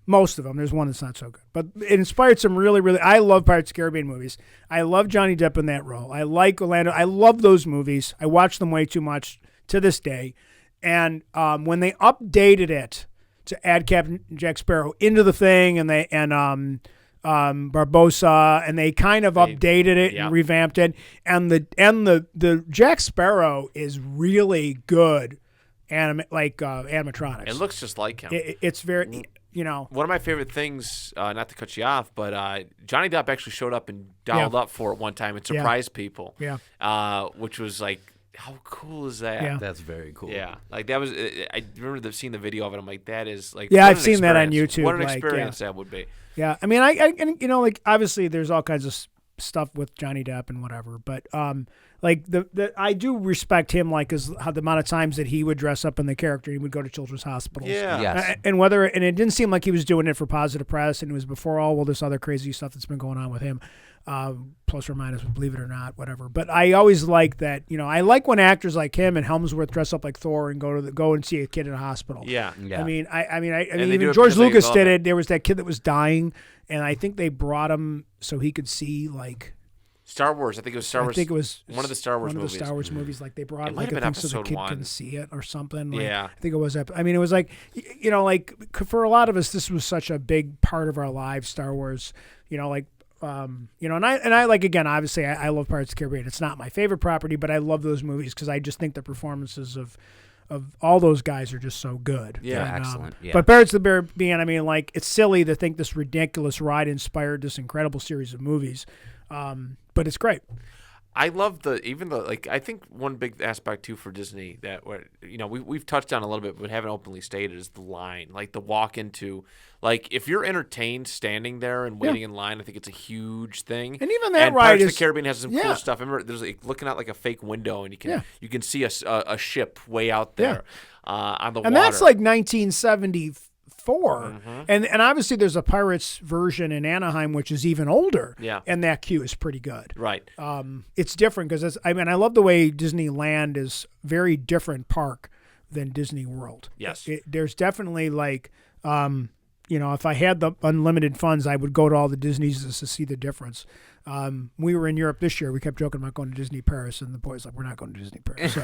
Speaker 3: Most of them. There's one that's not so good. But it inspired some really, really... I love Pirates of the Caribbean movies. I love Johnny Depp in that role. I like Orlando. I love those movies. I watch them way too much to this day. And when they updated it to add Captain Jack Sparrow into the thing, and Barbossa, and they kind of updated it and revamped it, and the Jack Sparrow is really good, animatronics.
Speaker 1: It looks just like him.
Speaker 3: It's very,
Speaker 1: One of my favorite things, not to cut you off, but Johnny Depp actually showed up and dialed up for it one time and surprised people.
Speaker 3: Yeah.
Speaker 1: Which was like, how cool is that?
Speaker 3: Yeah.
Speaker 2: That's very cool.
Speaker 1: Yeah, like that was. I remember seeing the video of it. I'm like, that is like.
Speaker 3: Yeah,
Speaker 1: what
Speaker 3: I've
Speaker 1: an
Speaker 3: seen that on
Speaker 1: experience.
Speaker 3: YouTube,
Speaker 1: What an
Speaker 3: like,
Speaker 1: experience that would be.
Speaker 3: Yeah, I mean, I obviously there's all kinds of stuff with Johnny Depp and whatever, but I do respect him, like, how the amount of times that he would dress up in the character, he would go to children's hospitals.
Speaker 1: Yeah.
Speaker 2: Yes.
Speaker 3: And it didn't seem like he was doing it for positive press, and it was before all this other crazy stuff that's been going on with him, plus or minus, believe it or not, whatever. But I always like that, I like when actors like him and Helmsworth dress up like Thor and go and see a kid in a hospital.
Speaker 1: Yeah.
Speaker 2: Yeah.
Speaker 3: I mean,
Speaker 1: they
Speaker 3: even
Speaker 1: do it
Speaker 3: George
Speaker 1: because they
Speaker 3: Lucas
Speaker 1: love
Speaker 3: did
Speaker 1: it.
Speaker 3: it. There was that kid that was dying, and I think they brought him so he could see, like,
Speaker 1: Star Wars. I think it was Star Wars.
Speaker 3: I think it was
Speaker 1: one of the Star Wars
Speaker 3: one
Speaker 1: movies.
Speaker 3: of the Star Wars movies. Like, they brought
Speaker 1: It might
Speaker 3: like
Speaker 1: have
Speaker 3: a
Speaker 1: been
Speaker 3: thing so the
Speaker 1: episode
Speaker 3: kid
Speaker 1: 1.
Speaker 3: can see it or something. Like,
Speaker 1: Yeah.
Speaker 3: I think it was. I mean, it was like, like for a lot of us, this was such a big part of our lives. Star Wars, and I like, again, obviously, I love Pirates of the Caribbean. It's not my favorite property, but I love those movies because I just think the performances of all those guys are just so good.
Speaker 1: Yeah,
Speaker 3: And,
Speaker 2: excellent. Yeah.
Speaker 3: But Pirates of the Caribbean, I mean, like, it's silly to think this ridiculous ride inspired this incredible series of movies, but it's great.
Speaker 1: I love I think one big aspect too for Disney that we've touched on a little bit but haven't openly stated is the line, like the walk into, like if you're entertained standing there and waiting in line, I think it's a huge thing.
Speaker 3: And even that
Speaker 1: Pirates
Speaker 3: ride
Speaker 1: of
Speaker 3: is
Speaker 1: the Caribbean has some cool stuff. I remember there's like looking out like a fake window and you can see a ship way out there on the water.
Speaker 3: And that's like 1974.
Speaker 1: Mm-hmm.
Speaker 3: And obviously there's a Pirates version in Anaheim, which is even older.
Speaker 1: Yeah.
Speaker 3: And that queue is pretty good.
Speaker 1: Right.
Speaker 3: It's different because I love the way Disneyland is very different park than Disney World.
Speaker 1: Yes.
Speaker 3: There's definitely like, if I had the unlimited funds, I would go to all the Disneys just to see the difference. We were in Europe this year. We kept joking about going to Disney Paris, and the boys like, we're not going to Disney Paris,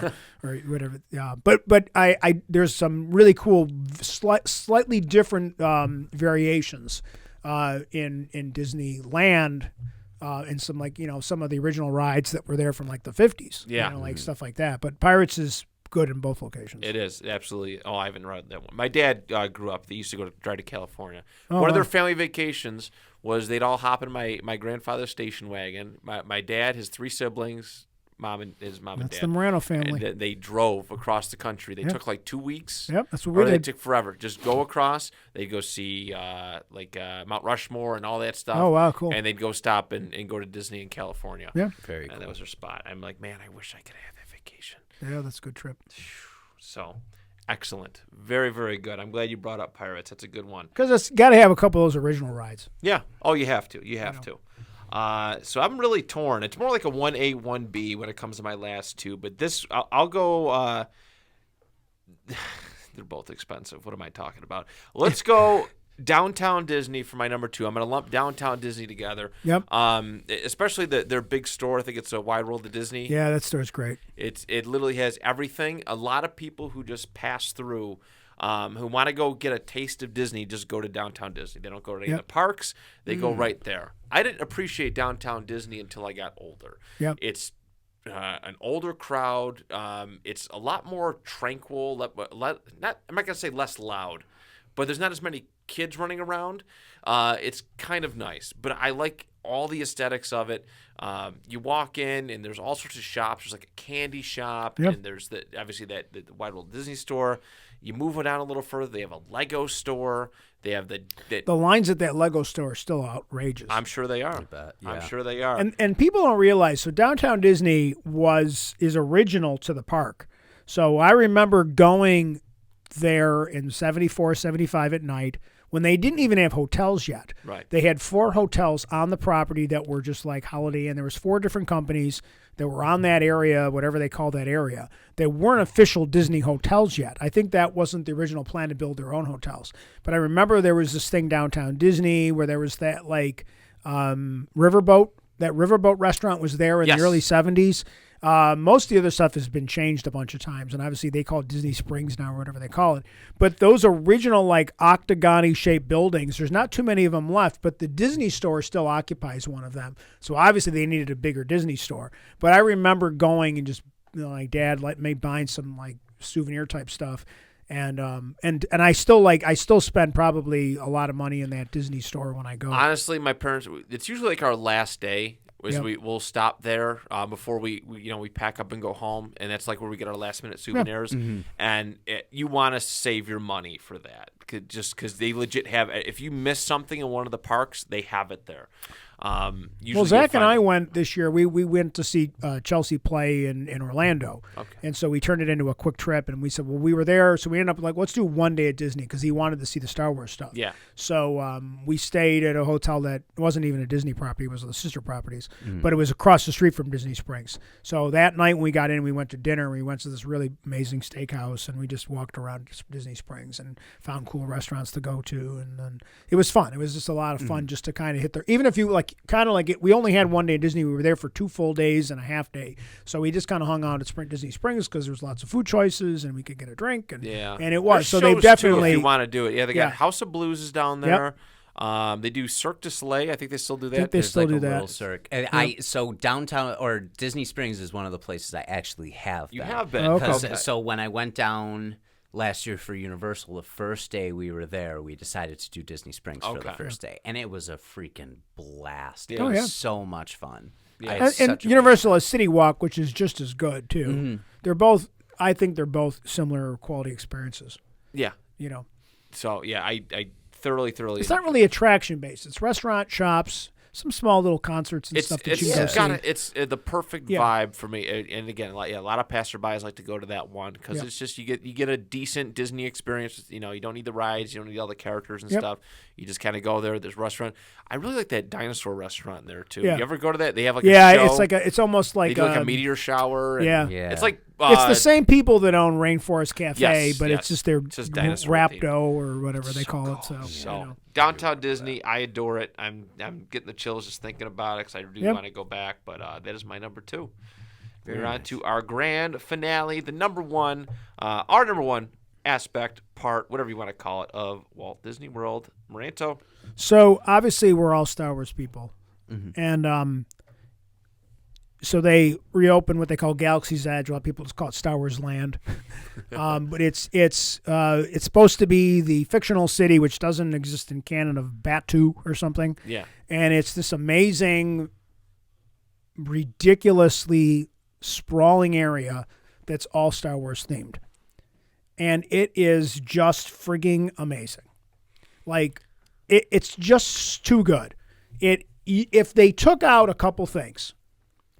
Speaker 3: or whatever. Yeah, but I there's some really cool, slightly different variations in Disneyland, and some some of the original rides that were there from like the 50s.
Speaker 1: Yeah,
Speaker 3: like stuff like that. But Pirates is good in both locations.
Speaker 1: It is, absolutely. Oh, I haven't read that one. My dad grew up. They used to go to drive to California.
Speaker 3: Oh,
Speaker 1: one of
Speaker 3: wow.
Speaker 1: their family vacations was they'd all hop in my grandfather's station wagon. My dad, his three siblings, his mom and
Speaker 3: That's
Speaker 1: dad.
Speaker 3: the Meranto family.
Speaker 1: And they drove across the country. They took like 2 weeks.
Speaker 3: Yep, that's what
Speaker 1: Or
Speaker 3: we
Speaker 1: they
Speaker 3: did.
Speaker 1: took forever. Just go across. They'd go see Mount Rushmore and all that stuff.
Speaker 3: Oh, wow, cool.
Speaker 1: And they'd go stop and go to Disney in California.
Speaker 3: Yeah.
Speaker 2: Very cool.
Speaker 1: And that was their spot. I'm like, man, I wish I could have that vacation.
Speaker 3: Yeah, that's a good trip.
Speaker 1: So, excellent. Very, very good. I'm glad you brought up Pirates. That's a good one.
Speaker 3: Because it's got to have a couple of those original rides.
Speaker 1: Yeah. Oh, you have to. You have to. So I'm really torn. It's more like a 1A, 1B when it comes to my last two. But this, I'll go. They're both expensive. What am I talking about? Let's go Downtown Disney for my number two. I'm going to lump Downtown Disney together.
Speaker 3: Yep.
Speaker 1: Especially their big store. I think it's a Wide World of Disney.
Speaker 3: Yeah, that store's great.
Speaker 1: It literally has everything. A lot of people who just pass through, who want to go get a taste of Disney, just go to Downtown Disney. They don't go to any of the parks. They go right there. I didn't appreciate Downtown Disney until I got older.
Speaker 3: Yep.
Speaker 1: It's an older crowd. It's a lot more tranquil. I'm not going to say less loud, but there's not as many kids running around. It's kind of nice, but I like all the aesthetics of it. You walk in and there's all sorts of shops. There's like a candy shop, and there's obviously the Wide World Disney store. You move it down a little further, they have a Lego store. They have
Speaker 3: the lines at that Lego store are still outrageous.
Speaker 1: I'm sure they are. I'm sure they are.
Speaker 3: And people don't realize, so Downtown Disney is original to the park. So I remember going there in 74, 75 at night when they didn't even have hotels yet.
Speaker 1: Right.
Speaker 3: They had 4 hotels on the property that were just like Holiday Inn. There was 4 different companies that were on that area, whatever they call that area. They weren't official Disney hotels yet. I think that wasn't the original plan to build their own hotels. But I remember there was this thing Downtown Disney where there was that like riverboat. That riverboat restaurant was there in the early 70s. Most of the other stuff has been changed a bunch of times, and obviously they call it Disney Springs now or whatever they call it. But those original like octagon-y shaped buildings, there's not too many of them left, but the Disney store still occupies one of them. So obviously they needed a bigger Disney store. But I remember going and just like Dad let me buy some like souvenir type stuff. And I still spend probably a lot of money in that Disney store when I go.
Speaker 1: Honestly, my parents, it's usually like our last day. We'll stop there before we pack up and go home, and that's like where we get our last minute souvenirs. And you want to save your money for that, just because they legit have. If you miss something in one of the parks, they have it there.
Speaker 3: Well, Zach and I went this year. We went to see Chelsea play in Orlando, and so we turned it into a quick trip. And we said, well, we were there, so we ended up like, let's do one day at Disney because he wanted to see the Star Wars stuff.
Speaker 1: Yeah.
Speaker 3: So we stayed at a hotel that wasn't even a Disney property; it was the sister properties, but it was across the street from Disney Springs. So that night when we got in, we went to dinner. We went to this really amazing steakhouse, and we just walked around Disney Springs and found cool restaurants to go to, and then it was fun. It was just a lot of fun just to kind of hit there, even if you like. Kind of like it. We only had one day at Disney. We were there for 2 full days and a half day. So we just kind of hung out at Disney Springs because there was lots of food choices and we could get a drink. And it was.
Speaker 1: There's
Speaker 3: so they
Speaker 1: shows,
Speaker 3: definitely.
Speaker 1: too, if you want to do it. Yeah, they got House of Blues is down there. They do Cirque du Soleil. I think they still do that.
Speaker 3: think they
Speaker 2: There's
Speaker 3: still
Speaker 2: like
Speaker 3: do
Speaker 2: a
Speaker 3: that.
Speaker 2: little circ. And so downtown or Disney Springs is one of the places I actually have been.
Speaker 1: You have been.
Speaker 3: Okay.
Speaker 2: So when I went down last year for Universal, the first day we were there, we decided to do Disney Springs for the
Speaker 1: Okay.
Speaker 2: first day, and it was a freaking blast.
Speaker 1: Yeah.
Speaker 2: It
Speaker 3: Oh,
Speaker 2: was
Speaker 3: yeah.
Speaker 2: so much fun.
Speaker 1: Yeah.
Speaker 2: I had
Speaker 3: And
Speaker 2: such a
Speaker 3: Universal has City Walk, which is just as good too.
Speaker 2: Mm-hmm.
Speaker 3: They're both. I think they're both similar quality experiences.
Speaker 1: Yeah.
Speaker 3: You know,
Speaker 1: So yeah, I thoroughly.
Speaker 3: it's not really attraction based. It's restaurant, shops, some small little concerts and stuff that you can go see.
Speaker 1: It's the perfect
Speaker 3: Yeah.
Speaker 1: vibe for me. And again, a lot of passerbys like to go to that one because
Speaker 3: Yep.
Speaker 1: it's just you get a decent Disney experience. You know, you don't need the rides, you don't need all the characters and
Speaker 3: Yep.
Speaker 1: stuff. You just kind of go there. There's restaurant. I really like that dinosaur restaurant there too.
Speaker 3: Yeah.
Speaker 1: You ever go to that? They have like
Speaker 3: Yeah,
Speaker 1: a show.
Speaker 3: it's like it's almost
Speaker 1: they
Speaker 3: like
Speaker 1: do like a meteor shower. And
Speaker 3: yeah.
Speaker 2: Yeah.
Speaker 1: it's like
Speaker 3: it's the same people that own Rainforest Cafe,
Speaker 1: Yes,
Speaker 3: but
Speaker 1: yes.
Speaker 3: it's just their
Speaker 1: It's just dinosaur
Speaker 3: Rapto or whatever they call it. So,
Speaker 1: So
Speaker 3: you know.
Speaker 1: downtown Disney, I adore it. I'm getting the chills just thinking about it because I do
Speaker 3: Yep.
Speaker 1: want to go back. But that is my number 2. We're on to our grand finale, the our number one aspect, part, whatever you want to call it, of Walt Disney World. Meranto.
Speaker 3: So obviously we're all Star Wars people, and so they reopened what they call Galaxy's Edge. A lot of people just call it Star Wars Land, but it's supposed to be the fictional city which doesn't exist in canon of Batu or something,
Speaker 1: Yeah.
Speaker 3: and it's this amazing, ridiculously sprawling area that's all Star Wars themed, and it is just frigging amazing. Like, it's just too good. If they took out a couple things,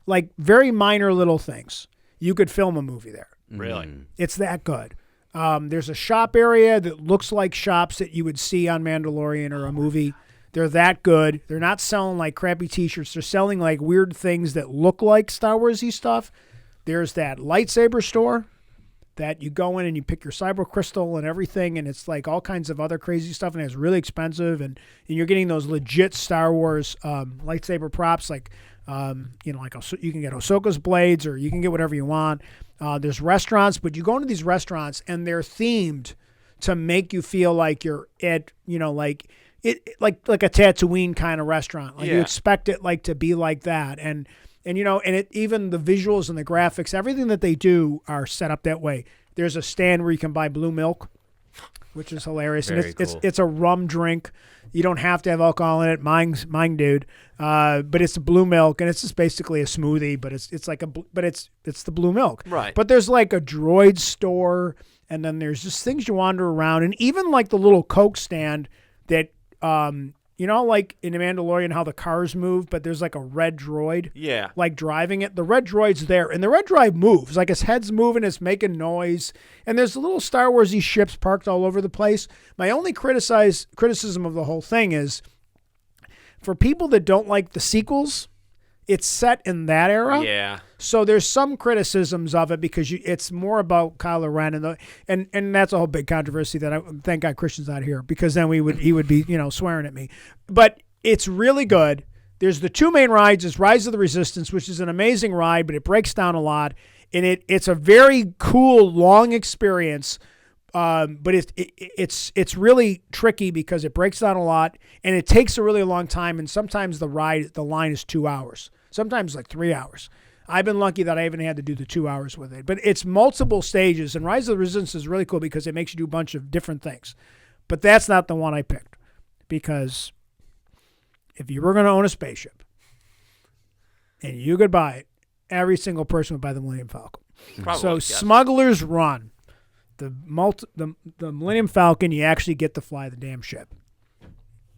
Speaker 3: like very minor little things, you could film a movie there.
Speaker 1: Really?
Speaker 3: It's that good. There's a shop area that looks like shops that you would see on Mandalorian or a movie. They're that good. They're not selling like crappy T-shirts. They're selling like weird things that look like Star Wars-y stuff. There's that lightsaber store that you go in and you pick your cyber crystal and everything, and it's like all kinds of other crazy stuff, and it's really expensive, and you're getting those legit Star Wars lightsaber props, like you can get Ahsoka's blades, or you can get whatever you want. There's restaurants, but you go into these restaurants and they're themed to make you feel like you're at, like a Tatooine kind of restaurant. Like you
Speaker 1: Yeah.
Speaker 3: expect it like to be like that, and even the visuals and the graphics, everything that they do are set up that way. There's a stand where you can buy blue milk, which is hilarious.
Speaker 2: Very
Speaker 3: And
Speaker 2: cool.
Speaker 3: it's a rum drink. You don't have to have alcohol in it. Mine, dude. But it's blue milk, and it's just basically a smoothie. But it's the blue milk.
Speaker 1: Right.
Speaker 3: But there's like a droid store, and then there's just things you wander around, and even like the little Coke stand that like in The Mandalorian how the cars move, but there's like a red droid.
Speaker 1: Yeah.
Speaker 3: Like driving it. The red droid's there, and the red droid moves. Like his head's moving, it's making noise. And there's little Star Wars-y ships parked all over the place. My only criticism of the whole thing is for people that don't like the sequels, it's set in that era.
Speaker 1: Yeah.
Speaker 3: So there's some criticisms of it because it's more about Kylo Ren and that's a whole big controversy that I thank God Christian's not here, because then he would be swearing at me. But it's really good. There's the two main rides. Is Rise of the Resistance, which is an amazing ride, but it breaks down a lot, and it's a very cool long experience. But it's really tricky because it breaks down a lot, and it takes a really long time, and sometimes the line is 2 hours, sometimes like 3 hours. I've been lucky that I haven't had to do the 2 hours with it, but it's multiple stages, and Rise of the Resistance is really cool because it makes you do a bunch of different things. But that's not the one I picked, because if you were going to own a spaceship and you could buy it, every single person would buy the Millennium Falcon.
Speaker 1: Probably,
Speaker 3: So
Speaker 1: yes.
Speaker 3: Smuggler's Run. The Millennium Falcon, you actually get to fly the damn ship.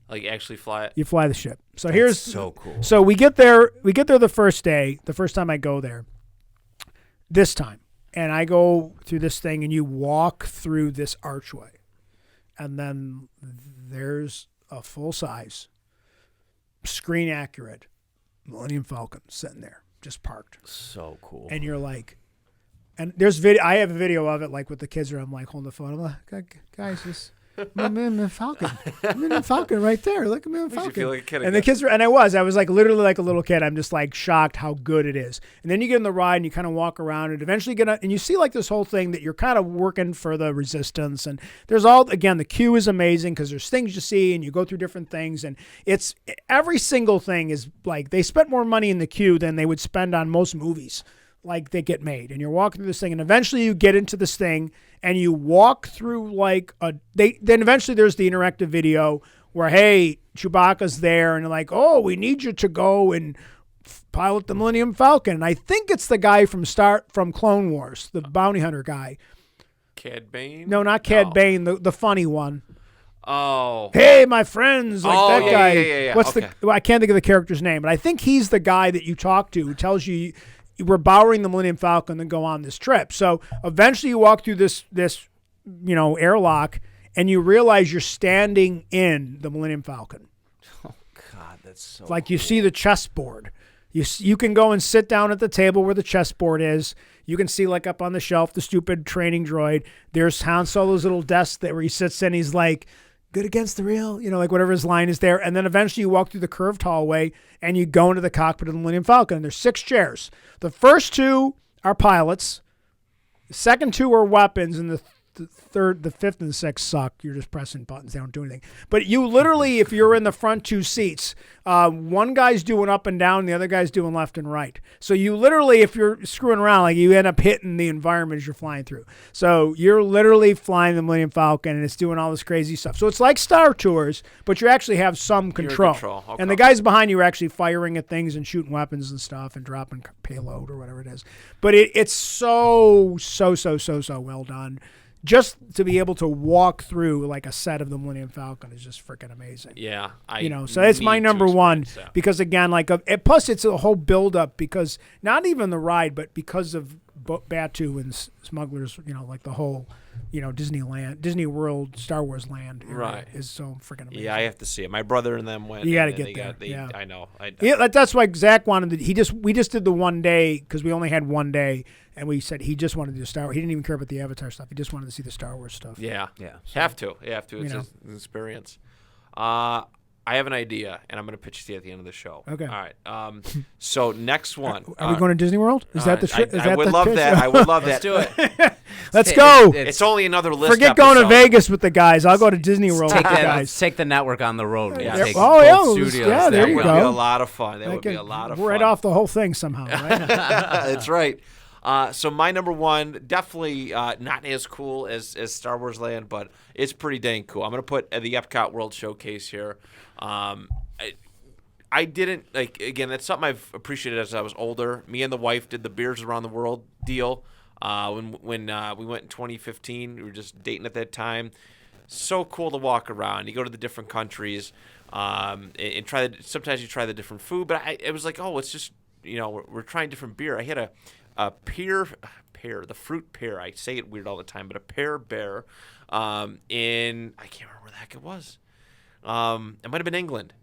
Speaker 1: Like actually fly it.
Speaker 3: You fly the ship. So here's
Speaker 2: so cool.
Speaker 3: So we get there the first day, the first time I go there. This time. And I go through this thing, and you walk through this archway. And then there's a full-size, screen accurate Millennium Falcon sitting there, just parked.
Speaker 2: So cool.
Speaker 3: And you're like, and there's video. I have a video of it, like with the kids, where I'm like holding the phone. I'm like, guys, Millennium Falcon. Millennium Falcon right there. Look at Millennium
Speaker 1: Makes you
Speaker 3: Falcon.
Speaker 1: feel like a kid
Speaker 3: And the
Speaker 1: again.
Speaker 3: kids were, and I was like literally like a little kid. I'm just like shocked how good it is. And then you get in the ride and you kind of walk around and eventually get and you see like this whole thing that you're kind of working for the resistance. And there's again, the queue is amazing because there's things you see and you go through different things. And it's every single thing is like they spent more money in the queue than they would spend on most movies. Like they get made, and you're walking through this thing, and eventually you get into this thing, and you walk through like then eventually there's the interactive video where hey, Chewbacca's there, and they're like, oh, we need you to go and pilot the Millennium Falcon. And I think it's the guy from Clone Wars, the bounty hunter guy.
Speaker 1: Cad Bane?
Speaker 3: No, not Cad Bane, the funny one.
Speaker 1: Oh.
Speaker 3: Hey, my friends, like that guy.
Speaker 1: Yeah.
Speaker 3: What's I can't think of the character's name, but I think he's the guy that you talk to who tells you. We're borrowing the Millennium Falcon and go on this trip. So eventually you walk through this airlock and you realize you're standing in the Millennium Falcon.
Speaker 2: Oh God, that's so.
Speaker 3: Like you see the chessboard. You can go and sit down at the table where the chessboard is. You can see like up on the shelf the stupid training droid. There's Han Solo's little desk where he sits in. He's like, good against the real, like whatever his line is there. And then eventually you walk through the curved hallway and you go into the cockpit of the Millennium Falcon. And there's 6 chairs. The first 2 are pilots. The second 2 are weapons. And the third, the 5th, and the 6th suck. You're just pressing buttons. They don't do anything. But you literally, if you're in the front 2 seats, one guy's doing up and down, the other guy's doing left and right. So you literally, if you're screwing around, like you end up hitting the environment as you're flying through. So you're literally flying the Millennium Falcon, and it's doing all this crazy stuff. So it's like Star Tours, but you actually have some control.
Speaker 1: Okay.
Speaker 3: And the guys behind you are actually firing at things and shooting weapons and stuff and dropping payload or whatever it is. But it's so well done. Just to be able to walk through like a set of the Millennium Falcon is just freaking amazing.
Speaker 1: Yeah,
Speaker 3: So that's my
Speaker 1: need to
Speaker 3: number one
Speaker 1: experience that.
Speaker 3: because again, plus it's a whole build up because not even the ride, but because of Batu and Smugglers, like the whole, Disneyland, Disney World, Star Wars Land area
Speaker 1: Right.
Speaker 3: is so freaking amazing.
Speaker 1: Yeah, I have to see it. My brother and them went.
Speaker 3: You got to
Speaker 1: and
Speaker 3: get there. Yeah.
Speaker 1: I know.
Speaker 3: Yeah, that's why Zach wanted to. We just did the one day because we only had one day, and we said he just wanted to do Star Wars. He didn't even care about the Avatar stuff. He just wanted to see the Star Wars stuff.
Speaker 1: Yeah.
Speaker 2: Yeah.
Speaker 1: Have to. It's an experience. I have an idea, and I'm going to pitch it to you at the end of the show.
Speaker 3: Okay.
Speaker 1: All right. So next one.
Speaker 3: Are we going to Disney World? Is that the trip?
Speaker 1: I would love that. I would love that.
Speaker 2: Let's do it.
Speaker 3: Let's go.
Speaker 1: It's only another list.
Speaker 3: Forget going to
Speaker 1: episode.
Speaker 3: Vegas with the guys. I'll go to Disney World with the guys.
Speaker 2: Take the network on the road.
Speaker 1: Yeah.
Speaker 2: Take
Speaker 3: Oh,
Speaker 2: both
Speaker 3: yeah,
Speaker 2: studios
Speaker 3: yeah, there
Speaker 1: That
Speaker 3: you
Speaker 1: would
Speaker 3: go.
Speaker 1: be a lot of fun. That would be a lot of fun.
Speaker 3: Right off the whole thing somehow, right?
Speaker 1: That's right. So my number one, definitely not as cool as Star Wars Land, but it's pretty dang cool. I'm going to put the Epcot World Showcase here. I didn't, again, that's something I've appreciated as I was older. Me and the wife did the Beers Around the World deal when we went in 2015. We were just dating at that time. So cool to walk around. You go to the different countries and try. Sometimes you try the different food, but it was like, oh, it's just, we're trying different beer. I had a pear, the fruit pear. I say it weird all the time, but a pear bear in, I can't remember where the heck it was. It might have been England.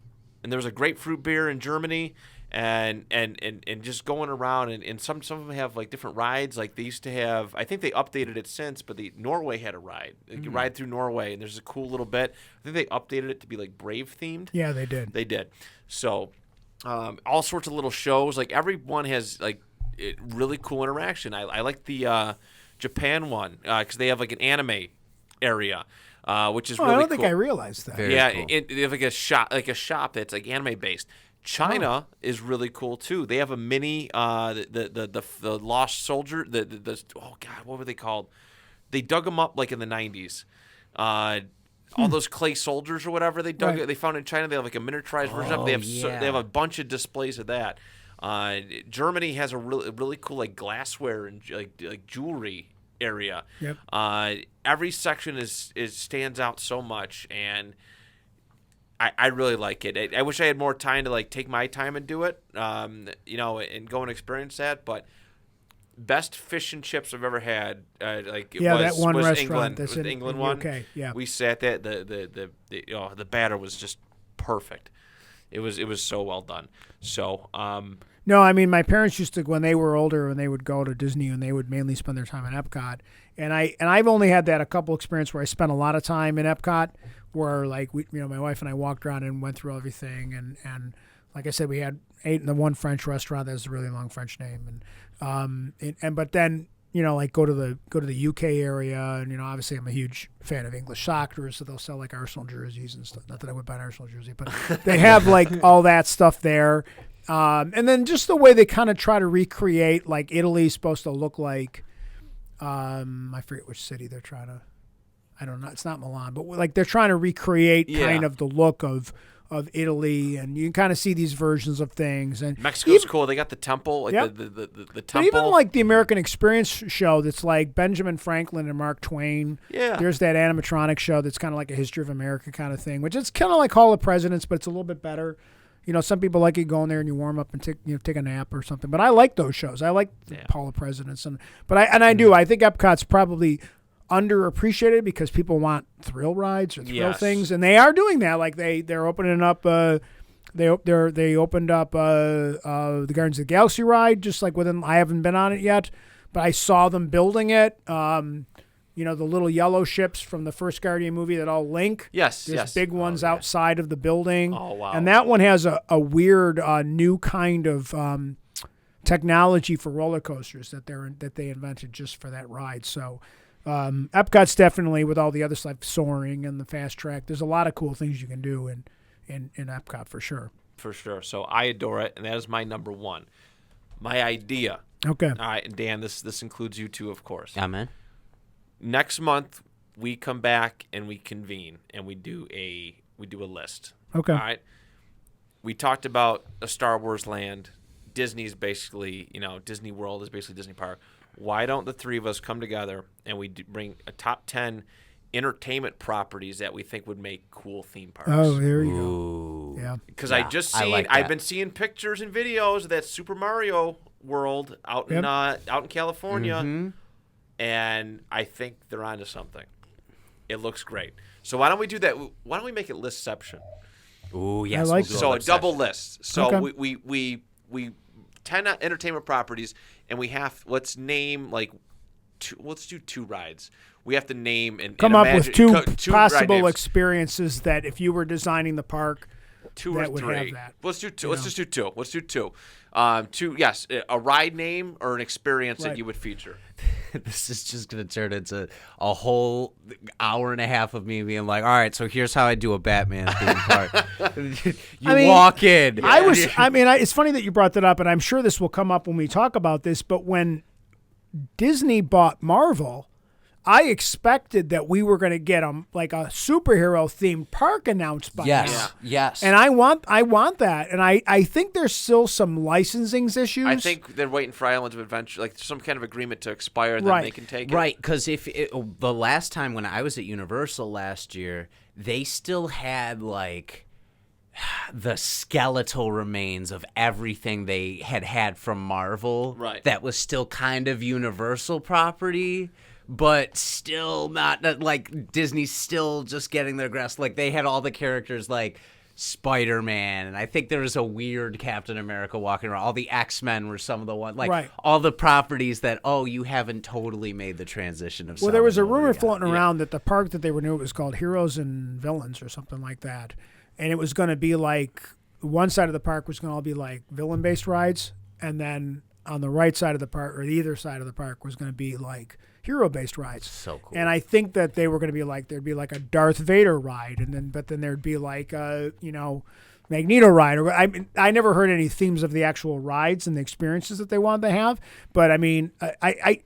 Speaker 1: And there was a grapefruit beer in Germany, and just going around, and some of them have like different rides. Like they used to have, I think they updated it since, but Norway had a ride. You could ride through Norway, and there's a cool little bit. I think they updated it to be like Brave themed.
Speaker 3: Yeah, they did.
Speaker 1: They did. So all sorts of little shows. Like everyone has like really cool interaction. I like the Japan one because they have like an anime area. Which is really cool.
Speaker 3: I don't think I realized that.
Speaker 2: Very cool.
Speaker 1: They have like a shop that's like anime based. China is really cool too. They have a mini the lost soldier. Oh god, what were they called? They dug them up like in the 90s. All those clay soldiers or whatever they found in China. They have like a miniaturized version of. They have a bunch of displays of that. Germany has a really cool like glassware and like jewelry area.
Speaker 3: Yep.
Speaker 1: Every section stands out so much, and I really like it. I wish I had more time to like take my time and do it, and go and experience that. But best fish and chips I've ever had,
Speaker 3: that one
Speaker 1: was
Speaker 3: restaurant
Speaker 1: England,
Speaker 3: that's
Speaker 1: with the
Speaker 3: in
Speaker 1: England
Speaker 3: the
Speaker 1: one.
Speaker 3: UK, yeah.
Speaker 1: We sat there. The batter was just perfect. It was so well done. So
Speaker 3: No, I mean, my parents used to, when they were older, when they would go to Disney, and they would mainly spend their time in Epcot. And I've only had that a couple experiences where I spent a lot of time in Epcot, where like my wife and I walked around and went through everything, and like I said, we ate in the one French restaurant that has a really long French name, but then like go to the UK area, and obviously I'm a huge fan of English soccer, so they'll sell like Arsenal jerseys and stuff. Not that I would buy an Arsenal jersey, but they have like all that stuff there. And then just the way they kind of try to recreate, like Italy's supposed to look like, I forget which city they're trying to, I don't know, it's not Milan, but like they're trying to recreate kind of the look of Italy, and you can kind of see these versions of things. And
Speaker 1: Mexico's cool. They got the temple, like the temple.
Speaker 3: But even like the American Experience show that's like Benjamin Franklin and Mark Twain.
Speaker 1: Yeah.
Speaker 3: There's that animatronic show that's kind of like a History of America kind of thing, which is kind of like Hall of Presidents, but it's a little bit better. Some people like you go in there and you warm up and take a nap or something. But I like those shows. I like Hall of Presidents, I do. I think Epcot's probably underappreciated because people want thrill rides or thrill things, and they are doing that. Like they're opening up. They opened up the Guardians of the Galaxy ride just like within. I haven't been on it yet, but I saw them building it. The little yellow ships from the first Guardian movie that all link. There's big ones outside of the building.
Speaker 1: Oh, wow.
Speaker 3: And that one has a weird new kind of technology for roller coasters that they invented just for that ride. So Epcot's definitely, with all the other stuff, soaring and the fast track, there's a lot of cool things you can do in Epcot for sure.
Speaker 1: For sure. So I adore it, and that is my number one. My idea.
Speaker 3: Okay.
Speaker 1: All right, and Dan, this includes you too, of course.
Speaker 2: Yeah, man.
Speaker 1: Next month we come back and we convene and we do a list.
Speaker 3: Okay.
Speaker 1: All right. We talked about a Star Wars land. Disney's basically, Disney World is basically Disney Park. Why don't the three of us come together and we bring a top 10 entertainment properties that we think would make cool theme parks?
Speaker 3: Oh, there you
Speaker 2: go.
Speaker 3: Yeah.
Speaker 1: Because I've been seeing pictures and videos of that Super Mario World out in California.
Speaker 2: Mm-hmm.
Speaker 1: And I think they're onto something. It looks great. So why don't we do that? Why don't we make it listception?
Speaker 2: Ooh, yes.
Speaker 3: I like
Speaker 1: So a double list. So
Speaker 3: Okay.
Speaker 1: we 10 entertainment properties, and let's name like let's do 2 rides. We have to name and
Speaker 3: come up with two possible
Speaker 1: ride
Speaker 3: experiences that if you were designing the park,
Speaker 1: 2
Speaker 3: that
Speaker 1: or
Speaker 3: would
Speaker 1: 3.
Speaker 3: have that.
Speaker 1: Let's do 2. Let's just do 2. Let's do 2. 2. Yes, a ride name or an experience that you would feature.
Speaker 2: This is just going to turn into a whole hour and a half of me being like, all right, so here's how I do a Batman theme park. Walk in.
Speaker 3: It's funny that you brought that up, and I'm sure this will come up when we talk about this, but when Disney bought Marvel, I expected that we were going to get a superhero themed park announced by now.
Speaker 2: Yes.
Speaker 3: And I want that. And I think there's still some licensing issues.
Speaker 1: I think they're waiting for Islands of Adventure, like some kind of agreement to expire, and then they can take it.
Speaker 2: Right, because the last time when I was at Universal last year, they still had like the skeletal remains of everything they had from Marvel.
Speaker 1: Right.
Speaker 2: That was still kind of Universal property. But still not like Disney's still just getting their grasp. Like they had all the characters like Spider-Man, and I think there was a weird Captain America walking around. All the X-Men were some of the ones, all the properties that you haven't totally made the transition of.
Speaker 3: Well, there was a rumor floating around that the park that they were new was called Heroes and Villains or something like that, and it was going to be like one side of the park was going to all be like villain-based rides, and then on the right side of the park or the either side of the park was going to be like hero-based rides.
Speaker 2: So cool.
Speaker 3: And I think that they were going to be like, there'd be like a Darth Vader ride, but then there'd be like Magneto ride. Or I never heard any themes of the actual rides and the experiences that they wanted to have. But I mean, I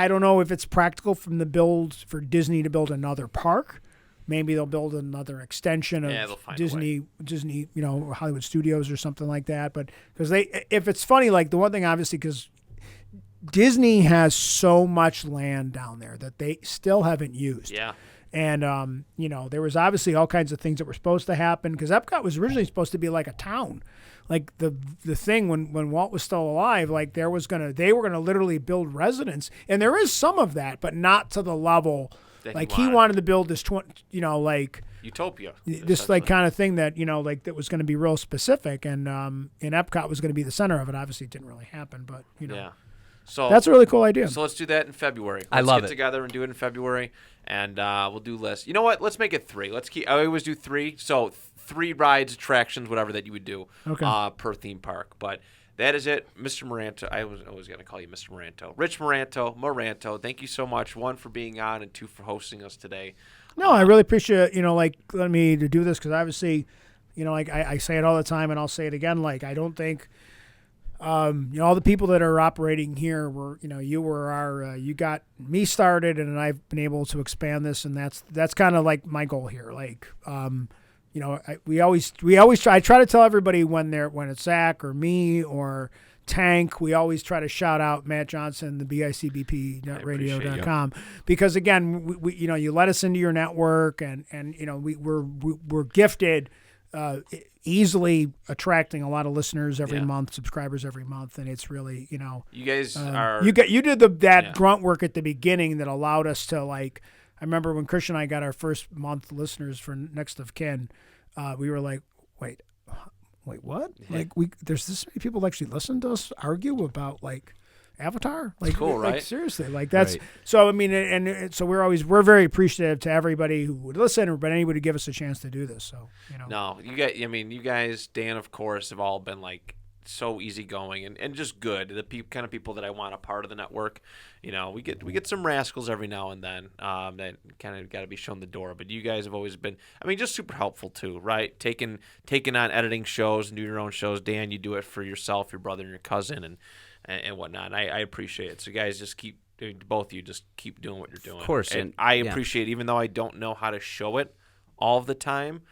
Speaker 3: don't know if it's practical for Disney to build another park. Maybe they'll build another extension of Disney, Hollywood Studios or something like that. But if it's funny, like the one thing, obviously, because Disney has so much land down there that they still haven't used.
Speaker 1: Yeah.
Speaker 3: And, there was obviously all kinds of things that were supposed to happen because Epcot was originally supposed to be like a town. Like the thing when Walt was still alive, like they were going to literally build residents. And there is some of that, but not to the level. Like he wanted to build this,
Speaker 1: utopia.
Speaker 3: This like kind of thing that like that was going to be real specific, and Epcot was going to be the center of it. Obviously, it didn't really happen, but
Speaker 1: Yeah. So
Speaker 3: that's a really cool idea.
Speaker 1: So let's do that in February.
Speaker 2: I love
Speaker 1: Let's
Speaker 2: it.
Speaker 1: get together and do it in February, and we'll do lists. You know what? Let's make it 3. I always do 3. So 3 rides, attractions, whatever that you would do per theme park. But that is it, Mr. Meranto. I was always going to call you Mr. Meranto. Rich Meranto, thank you so much, 1, for being on, and 2, for hosting us today.
Speaker 3: No, I really appreciate like letting me to do this, because obviously, like I say it all the time, and I'll say it again. Like, I don't think, all the people that are operating here were, you were our, you got me started, and I've been able to expand this, and that's kind of like my goal here. Like, we always try. I try to tell everybody when it's Zach or me or Tank, we always try to shout out Matt Johnson, the BICBP.radio.com, because again, we you let us into your network, and we're gifted easily attracting a lot of listeners every month, subscribers every month, and it's really you
Speaker 1: guys are
Speaker 3: you did that grunt work at the beginning that allowed us to, like, I remember when Christian and I got our first month listeners for Next of Kin, we were like, wait, what? Like, there's this many people actually listen to us argue about, like, Avatar? Like,
Speaker 1: cool, right?
Speaker 3: Like, seriously, like, that's so. I mean, and so we're very appreciative to everybody who would listen, but anybody who give us a chance to do this. So
Speaker 1: No, you guys, Dan, of course, have all been like so easygoing and just good. The kind of people that I want a part of the network. We get some rascals every now and then that kind of got to be shown the door. But you guys have always been, just super helpful too, right? Taking on editing shows and do your own shows. Dan, you do it for yourself, your brother, and your cousin, and whatnot. And I appreciate it. So guys, both of you just keep doing what you're doing.
Speaker 2: Of course,
Speaker 1: and I appreciate it, even though I don't know how to show it all of the time.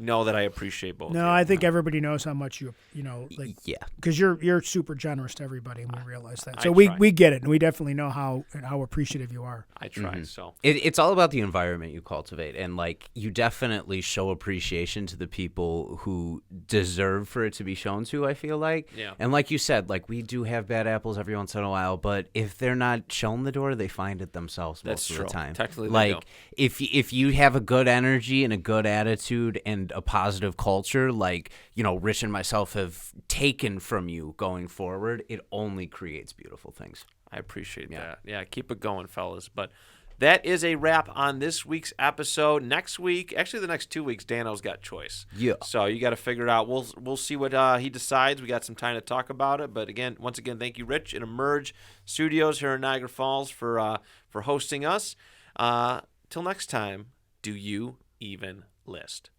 Speaker 1: Know that I appreciate both.
Speaker 3: No, I think everybody knows how much because you're super generous to everybody, and we realize that. So we get it, and we definitely know how appreciative you are.
Speaker 1: I try. So
Speaker 2: it's all about the environment you cultivate, and like you definitely show appreciation to the people who deserve for it to be shown to. I feel like, and like you said, like we do have bad apples every once in a while, but if they're not shown the door, they find it themselves most of the time.
Speaker 1: Technically,
Speaker 2: like if you have a good energy and a good attitude and a positive culture, like Rich and myself have taken from you going forward, it only creates beautiful things.
Speaker 1: I appreciate that. Yeah, keep it going, fellas. But that is a wrap on this week's episode. Next week, actually the next 2 weeks, Dano's got choice.
Speaker 2: Yeah.
Speaker 1: So you got to figure it out. We'll see what he decides. We got some time to talk about it. But once again, thank you, Rich, and Emerge Studios here in Niagara Falls for hosting us. Till next time, do you even list?